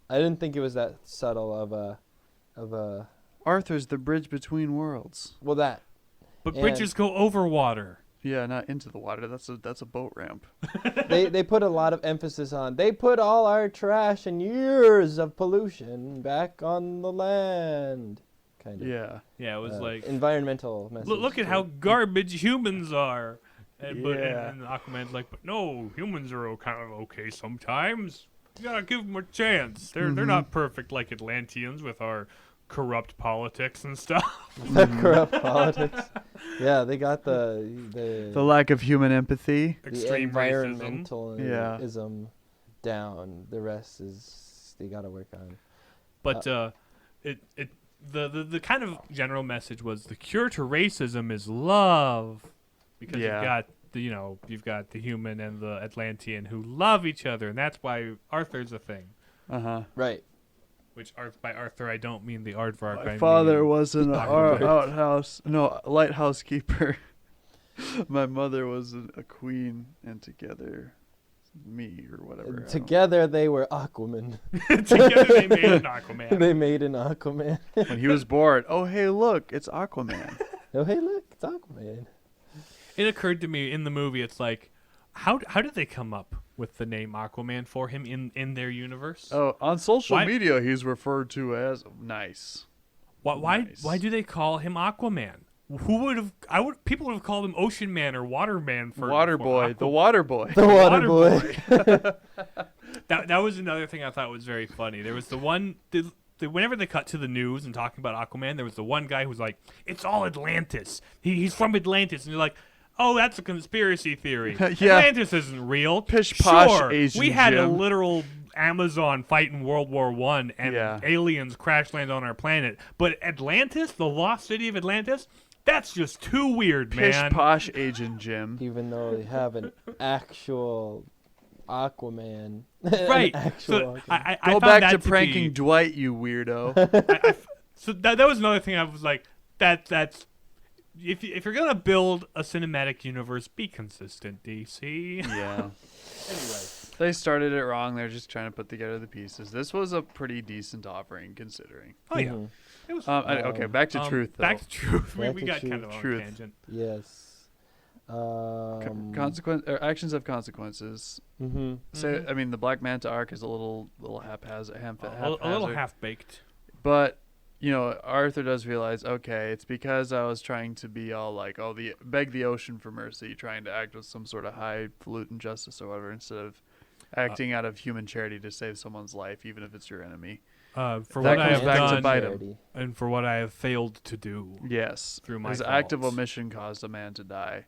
I didn't think it was that subtle of a. Arthur's the bridge between worlds. Well, that. But And- bridges go over water. Yeah, not into the water. That's a boat ramp. they put a lot of emphasis on. They put all our trash and years of pollution back on the land. Kind of. Yeah. Yeah, it was like environmental message. look at how garbage humans are. And, Yeah. and Aquaman's like, but no, humans are kind of okay sometimes. You gotta give them a chance. They're not perfect like Atlanteans with our corrupt politics and stuff. corrupt politics. Yeah, they got the The lack of human empathy. the Extreme racism. environmentalism down. The rest is they got to work on. But the kind of general message was the cure to racism is love, because Yeah. you've got the human and the Atlantean who love each other, and that's why Arthur's a thing. Right. Which by Arthur I don't mean the aardvark. My I father mean was an Aquaman. lighthouse keeper. My mother was a queen, and together, me or whatever. I don't- Together they were Aquaman. Together they made an Aquaman. They made an Aquaman. When he was bored, oh hey look, it's Aquaman. Oh hey look, it's Aquaman. It occurred to me in the movie, it's like, how did they come up with the name Aquaman for him in their universe? Oh, on social Why- media, he's referred to as nice. Why Nice. do they call him Aquaman? People would have called him Ocean Man or Water Man for Water for boy, Aqua- the water boy. The water Water boy. That was another thing I thought was very funny. There was the one whenever they cut to the news and talking about Aquaman, there was the one guy who was like, "It's all Atlantis. He's from Atlantis," and you're like, "Oh, that's a conspiracy theory. Yeah. Atlantis isn't real." Pish posh sure, Asian we had a Jim. literal Amazon fight in World War I, and Yeah. aliens crash land on our planet. But Atlantis, the lost city of Atlantis, that's just too weird, Pish man. posh Asian Jim. Even though they have an actual Aquaman. Right. An actual So Aquaman. I Go found back that to be- pranking Dwight, you weirdo. So that was another thing I was like, that's if you're gonna build a cinematic universe, be consistent, DC. Yeah. Anyway, They started it wrong. They're just trying to put together the pieces. This was a pretty decent offering, considering. oh yeah, Mhm. it was. Okay, back to truth, though. Back to truth. Back we to got truth. kind of on Truth. a tangent. Yes. Actions have consequences. Mm-hmm. So, I mean, the Black Manta arc is a little haphazard. A little half baked. But, you know, Arthur does realize, okay, it's because I was trying to be all like, beg the ocean for mercy, trying to act with some sort of highfalutin justice or whatever, instead of acting out of human charity to save someone's life, even if it's your enemy. For That what I comes have back to done bite him. and for what I have failed to do. Yes. Through my His act of faults. omission caused a man to die.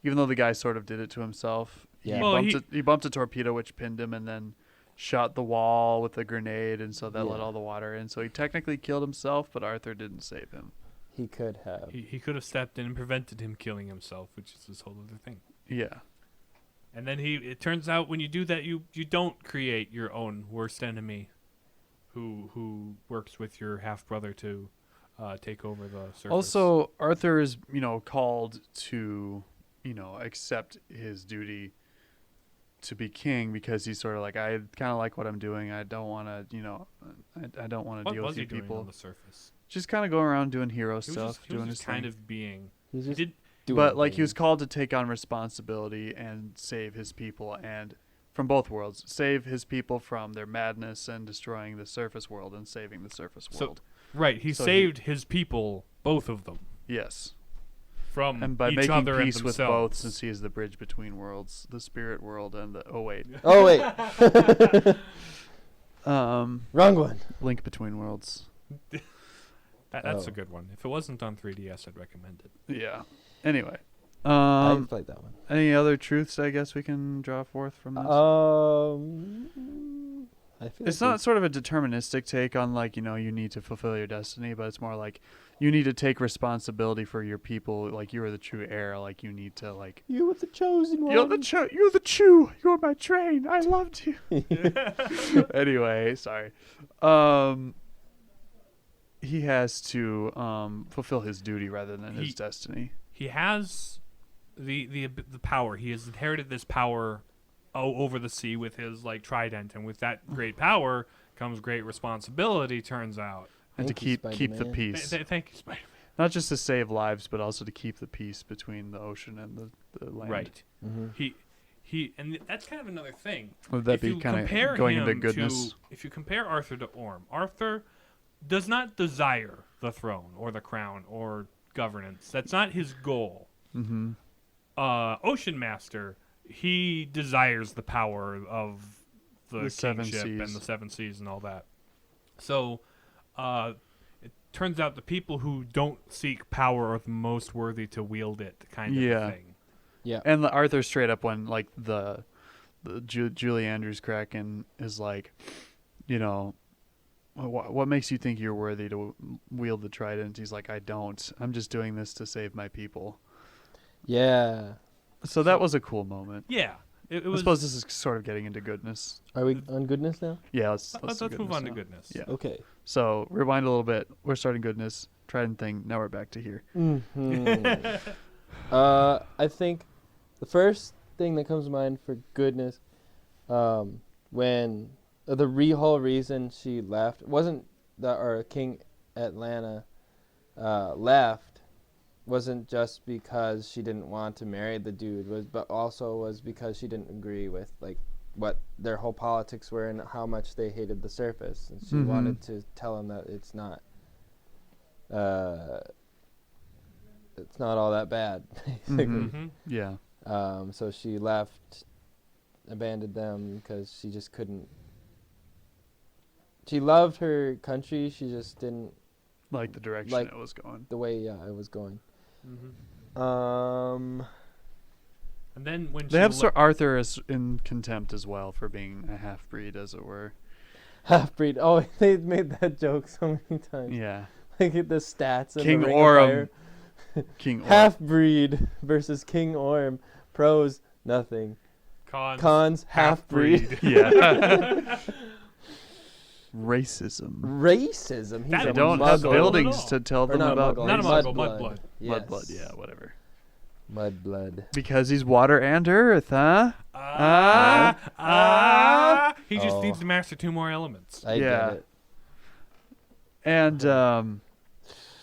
Even though the guy sort of did it to himself. Yeah. Well, He bumped a torpedo which pinned him and then shot the wall with a grenade, and so that let Yeah. all the water in. So he technically killed himself, but Arthur didn't save him. He could have. He could have stepped in and prevented him killing himself, which is this whole other thing. Yeah. And then it turns out when you do that, you don't create your own worst enemy, who works with your half brother to take over the surface. Also, Arthur is, called to, accept his duty to be king, because he's sort of like, I kind of like what I'm doing. I don't want to, I don't want to what deal was with he you doing people. on the surface? Just kind of going around doing hero He was stuff, just, he doing was his just kind thing. of being. He's He just did. doing But like he was things. called to take on responsibility and save his people, and from both worlds, save his people from their madness and destroying the surface world and saving the surface So- world. Right, he So saved his people, both of them, Yes. from And by each making other peace and with themselves. both, since he is the bridge between worlds, the spirit world and the Oh wait, wrong one. link between worlds. That's Oh. a good one. If it wasn't on 3DS, I'd recommend it. Yeah. Anyway, I played that one. any other truths I guess we can draw forth from this? I feel It's like not sort of a deterministic take on like, you need to fulfill your destiny, but it's more like you need to take responsibility for your people. Like you are the true heir. Like you need to like you were the chosen one. you're the chew. You're my train. I loved you. Anyway, sorry. He has to fulfill his duty rather than his destiny. He has the power. He has inherited this power over the sea with his trident, and with that great power comes great responsibility. Turns out. And to Thank you, keep the Spider-Man. peace. Thank you, Spider-Man. Not just to save lives, but also to keep the peace between the ocean and the land. Right. Mm-hmm. He and that's kind of another thing. Would that If be you kind compare of going him into goodness? if you compare Arthur to Orm, Arthur does not desire the throne or the crown or governance. That's not his goal. Mm-hmm. Ocean Master, he desires the power of the Seven kingship Seas. and the seven seas and all that. So, it turns out the people who don't seek power are the most worthy to wield it, kind of Yeah. thing. Yeah. And Arthur straight up, when like the Julie Andrews Kraken is like, what makes you think you're worthy to wield the trident? He's like, I don't. I'm just doing this to save my people. Yeah. So that was a cool moment. Yeah, it I was. suppose this is sort of getting into goodness. Are we on goodness now? Yeah, let's let's do move on to now. goodness. Yeah. Okay. So rewind a little bit. We're starting goodness. Trident thing. Now we're back to here. Mm-hmm. I think the first thing that comes to mind for goodness, when the whole reason she left wasn't that our King Atlanta left wasn't just because she didn't want to marry the dude, but also was because she didn't agree with what their whole politics were and how much they hated the surface, and she Mhm. wanted to tell him that it's not all that bad, basically. Mhm. Mhm. Yeah. So she left, abandoned them because she just couldn't She loved her country. She just didn't Like the direction Like- it was going. the way it was going. Mm-hmm. And then when They have Sir Arthur as in contempt as well for being a half breed, as it were. Half breed. Oh, they made that joke so many times. Yeah. Like the stats. And King the Ring Orm. Of Fire. King Orm. Half breed versus King Orm. Pros, nothing. Cons, half breed. Yeah. Racism. Racism. He's That They a don't muggle. have Not buildings at all. to tell Or them not a about muggle, Not a racism. muggle, mudblood. Yes. Mudblood, yeah, whatever. Mudblood. Because he's water and earth, huh? He just Oh. needs to master 2 more elements. I Yeah. get it. And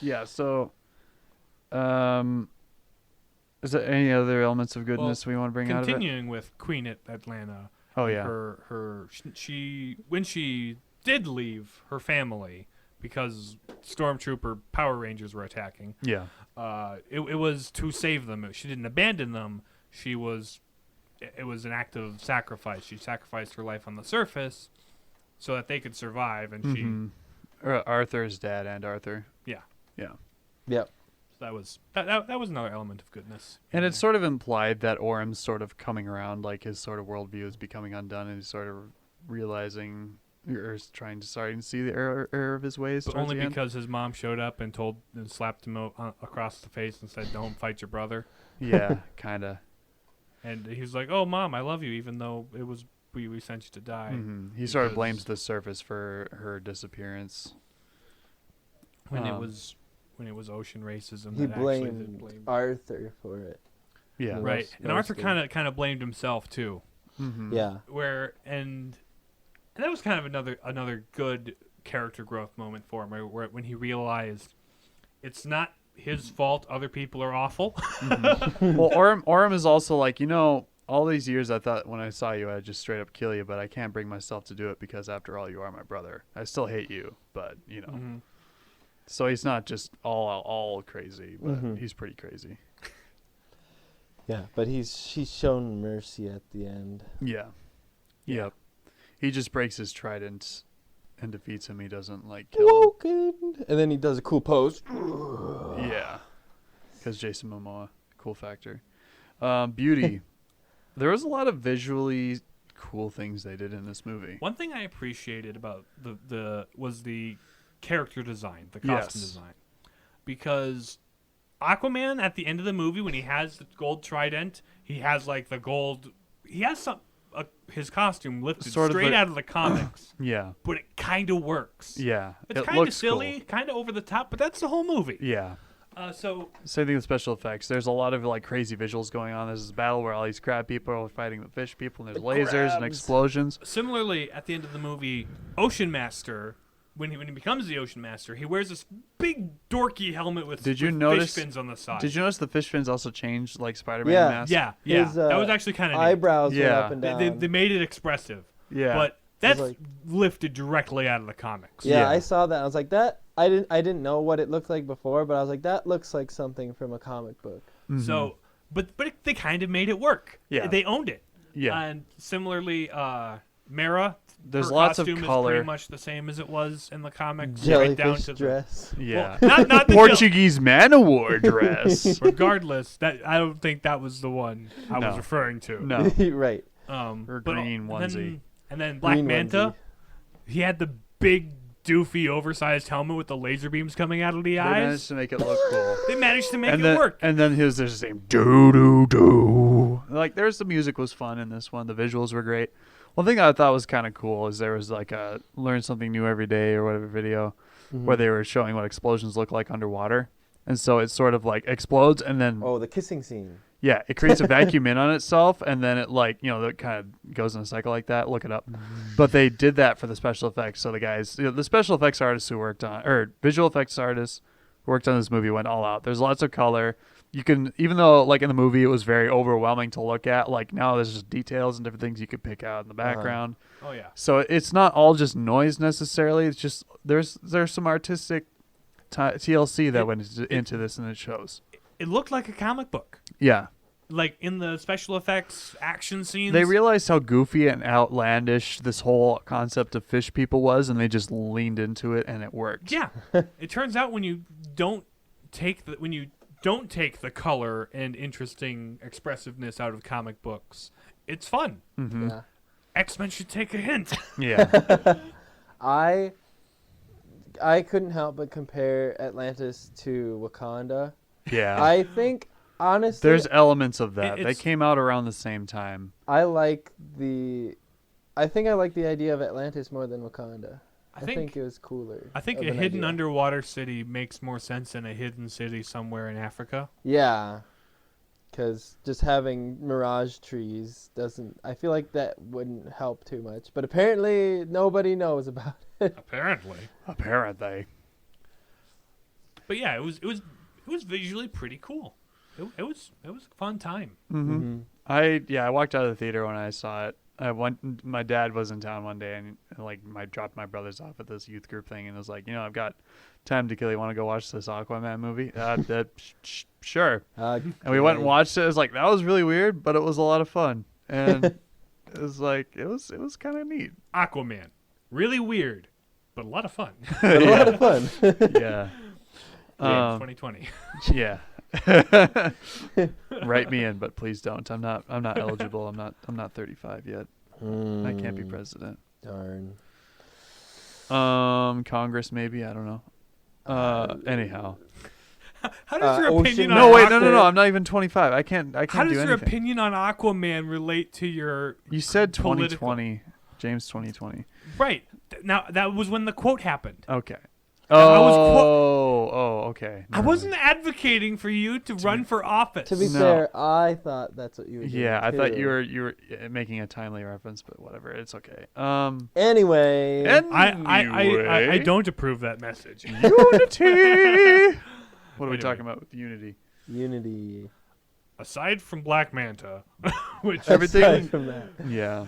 yeah, so is there any other elements of goodness we want to bring out of it? Continuing with Queen at Atlanta. Oh yeah. She when she did leave her family because stormtrooper Power Rangers were attacking. Yeah. It was to save them. She didn't abandon them. It was an act of sacrifice. She sacrificed her life on the surface so that they could survive, and Mhm. Arthur's dad and Arthur. Yep. that was another element of goodness. And it's sort of implied that Orm's sort of coming around, like his sort of worldview is becoming undone, and he's sort of realizing or is trying to starting to see the error of his ways. But towards only the end. because his mom showed up and slapped him across the face and said, "Don't fight your brother." Yeah, kind of. And he was like, "Oh, Mom, I love you, even though it was we sent you to die." Mm-hmm. He sort of because- blames the surface for her disappearance. When Um, it was ocean racism. He that actually blamed Arthur for it. Yeah. Right, and Arthur Mostly. kind of blamed himself too. Mm-hmm. Yeah. And that was kind of another good character growth moment for him, where when he realized it's not his fault other people are awful. Well, Orm is also like, all these years I thought when I saw you I'd just straight up kill you, but I can't bring myself to do it because after all you are my brother. I still hate you, but Mhm. So he's not just all crazy, but Mhm. he's pretty crazy. Yeah, but he's shown mercy at the end. Yeah. Yep. He just breaks his trident and defeats him. He doesn't like kill him. Woken. And then he does a cool pose. Yeah. Because Jason Momoa, cool factor. Beauty. There was a lot of visually cool things they did in this movie. One thing I appreciated about was the character design, the costume Yes. design, because Aquaman at the end of the movie when he has the gold trident, he has like the gold. He has his costume lifted Sort of straight the- out of the comics, Yeah. but it kind of works. Yeah. It's it kind of looks silly, cool. kind of over the top, but that's the whole movie. Yeah. So Same thing with special effects. There's a lot of like crazy visuals going on. There's this battle where all these crab people are fighting the fish people, and there's The lasers and crabs. explosions. similarly, at the end of the movie, Ocean Master, when he becomes the Ocean Master, he wears this big dorky helmet with, Did you with notice- fish fins on the side. Did you notice the fish fins also changed like Spider-Man Yeah. mask? Yeah. His, That was actually kind of Eyebrows went Yeah. up and down. They made it expressive, Yeah. but that's like- lifted directly out of the comics. yeah, Yeah. I saw that. I was like, that. I didn't know what it looked like before, but I was like, that looks like something from a comic book. Mhm. So, but they kind of made it work. Yeah. They owned it. yeah. And similarly, Mara. There's her lots of costume is color. pretty much the same as it was in the comics. right Jellyfish down to dress. Yeah. Well, not the Portuguese man of war dress. Regardless, that I don't think that was the one I was No. referring to. No. Right. Or but- green onesie. And then Black Green Manta, onesie. he had the big, doofy, oversized helmet with the laser beams coming out of the They managed eyes. to make it look cool. They managed to make and it then, work. And then there's the same do do do. Like there's the music was fun in this one. The visuals were great. One thing I thought was kind of cool is there was like a learn something new every day or whatever video where they were showing what explosions look like underwater. And so it sort of like explodes and then Oh, the kissing scene. yeah, it creates a vacuum in on itself and then it like, that kind of goes in a cycle like that. Look it up. But they did that for the special effects. So the guys, the special effects artists who worked on or visual effects artists who worked on this movie went all out. There's lots of color. You can, even though like in the movie it was very overwhelming to look at, like now there's just details and different things you could pick out in the background. Oh yeah. So it's not all just noise necessarily. It's just there's some artistic TLC that went into this and it shows. It looked like a comic book. Yeah. like in the special effects action scenes. They realized how goofy and outlandish this whole concept of fish people was, and they just leaned into it, and it worked. Yeah, it turns out when you don't take the color and interesting expressiveness out of comic books, it's fun. Mm-hmm. Yeah. X-Men should take a hint. Yeah. I couldn't help but compare Atlantis to Wakanda. Yeah. I think honestly, There's elements of that. They It's- came out around the same time. I like the idea of Atlantis more than Wakanda. I think it was cooler. I think of a an hidden idea. underwater city makes more sense than a hidden city somewhere in Africa. Yeah, because just having mirage trees doesn't. I feel like that wouldn't help too much. But apparently, nobody knows about it. Apparently. Apparently. But yeah, it was visually pretty cool. It was a fun time. Mm-hmm. I walked out of the theater when I saw it. My dad was in town one day and I dropped my brothers off at this youth group thing and was like, I've got time to kill. You want to go watch this Aquaman movie? Sure. And we went and watched it. It was like, that was really weird, but it was a lot of fun. And it was like, it was kind of neat. Aquaman. Really weird, but a lot of fun. But a lot of fun. Yeah. James 2020. Yeah. Write me in, but please don't. I'm not eligible. I'm not 35 yet. I can't be president. Darn. Congress maybe, I don't know. Anyhow. How does your Ocean opinion on No, wait, Aquaman. no. I'm not even 25. I can't How do does your anything. opinion on Aquaman relate to your You said political- 2020. James 2020. right? Now that was when the quote happened. Okay. I was Okay. I wasn't advocating for you to run for office. To be No. fair, I thought that's what you were doing. Yeah, I thought too. you were making a timely reference, but whatever. It's okay. Anyway. I don't approve that message. Unity. What are we Anyway. talking about with unity? Unity. Aside from Black Manta, which Everything- Aside from that. Yeah.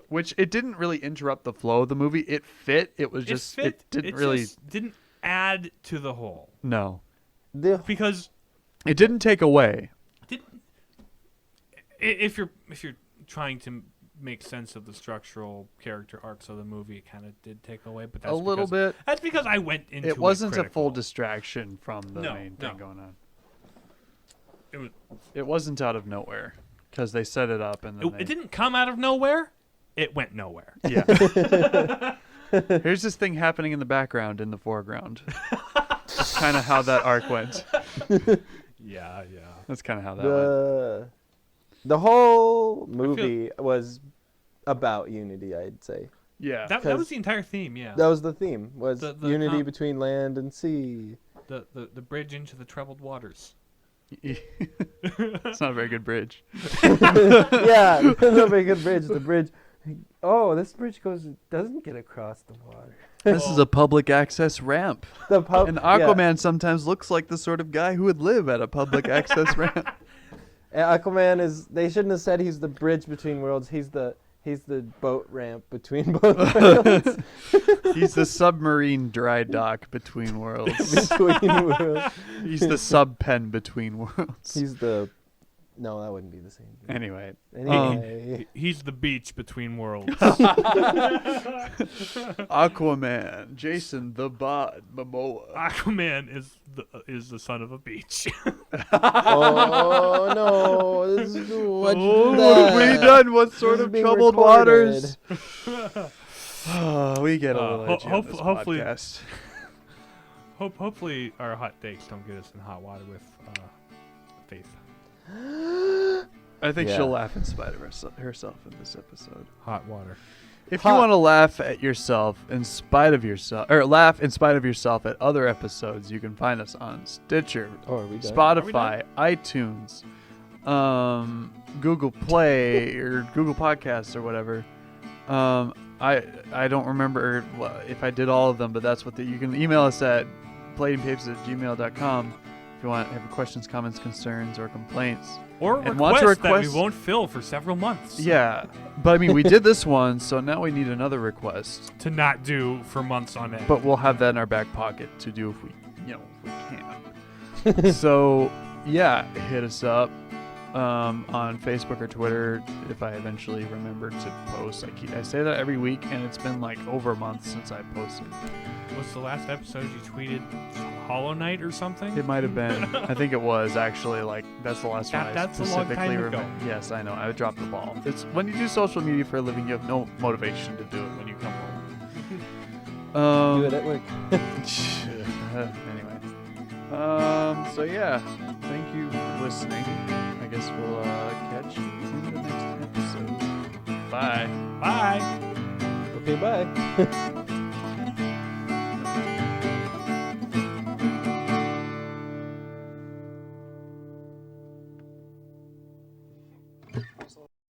Which it didn't really interrupt the flow of the movie. It fit. It was just it didn't really just didn't add to the whole no. because It didn't take away. if you're trying to make sense of the structural character arcs of the movie, it kind of did take away. But that's A little because- bit. That's because I went into It wasn't a critical. full distraction from the No, main no. thing going on. It Wasn't out of nowhere because they set it up and then it didn't come out of nowhere. It went nowhere. Yeah. Here's this thing happening in the background, in the foreground. That's kind of how that arc went. Yeah. That's kind of how that went. The whole movie was about unity, I'd say. Yeah. That was the entire theme. Yeah. That was the theme, was The unity between land and sea. The bridge into the troubled waters. It's not a very good bridge. Yeah, no very good bridge. The bridge. Oh, this bridge doesn't get across the water. This is a public access ramp. The pub, And Aquaman sometimes looks like the sort of guy who would live at a public access ramp. Yeah. Aquaman is. They shouldn't have said he's the bridge between worlds. He's the boat ramp between both worlds. He's the submarine dry dock between worlds. Between worlds. He's the sub pen between worlds. He's the. No, that wouldn't be the same thing. Anyway. Anyway. He's the beach between worlds. Aquaman, Jason the Bod, Momoa. Aquaman is the son of a beach. Oh no! This is, what'd you do What have we that? done? What sort This is of being troubled recorded. waters? We get a little edgy on this hopefully- podcast. Hopefully our hot takes don't get us in hot water with Faith. I think Yeah. she'll laugh in spite of herself in this episode. Hot water. If you want to laugh at yourself in spite of yourself, or laugh in spite of yourself at other episodes, you can find us on Stitcher, Oh, are we done? Spotify, iTunes, Google Play, or Google Podcasts, or whatever. I don't remember if I did all of them, but that's what you can email us at platingpapers@gmail.com if you want to have questions, comments, concerns, or complaints. Or And want requests to that we request- won't fill for several months. Yeah, but I mean, we did this one, so now we need another request. To not do for months on end. But we'll have that in our back pocket to do if we can. So, yeah, hit us up. on Facebook or Twitter if I eventually remember to post. I say that every week, and it's been like over a month since I posted. What's the last episode you tweeted? Hollow Knight or something? It might have been. I think it was actually like that's the last one I That's a long specifically time ago. remember. Yes, I know. I dropped the ball. It's when you do social media for a living, you have no motivation to do it when you come home. Do it at work. Anyway. So yeah, thank you for listening. I guess we'll catch you in the next episode. Bye. Bye. Okay, bye.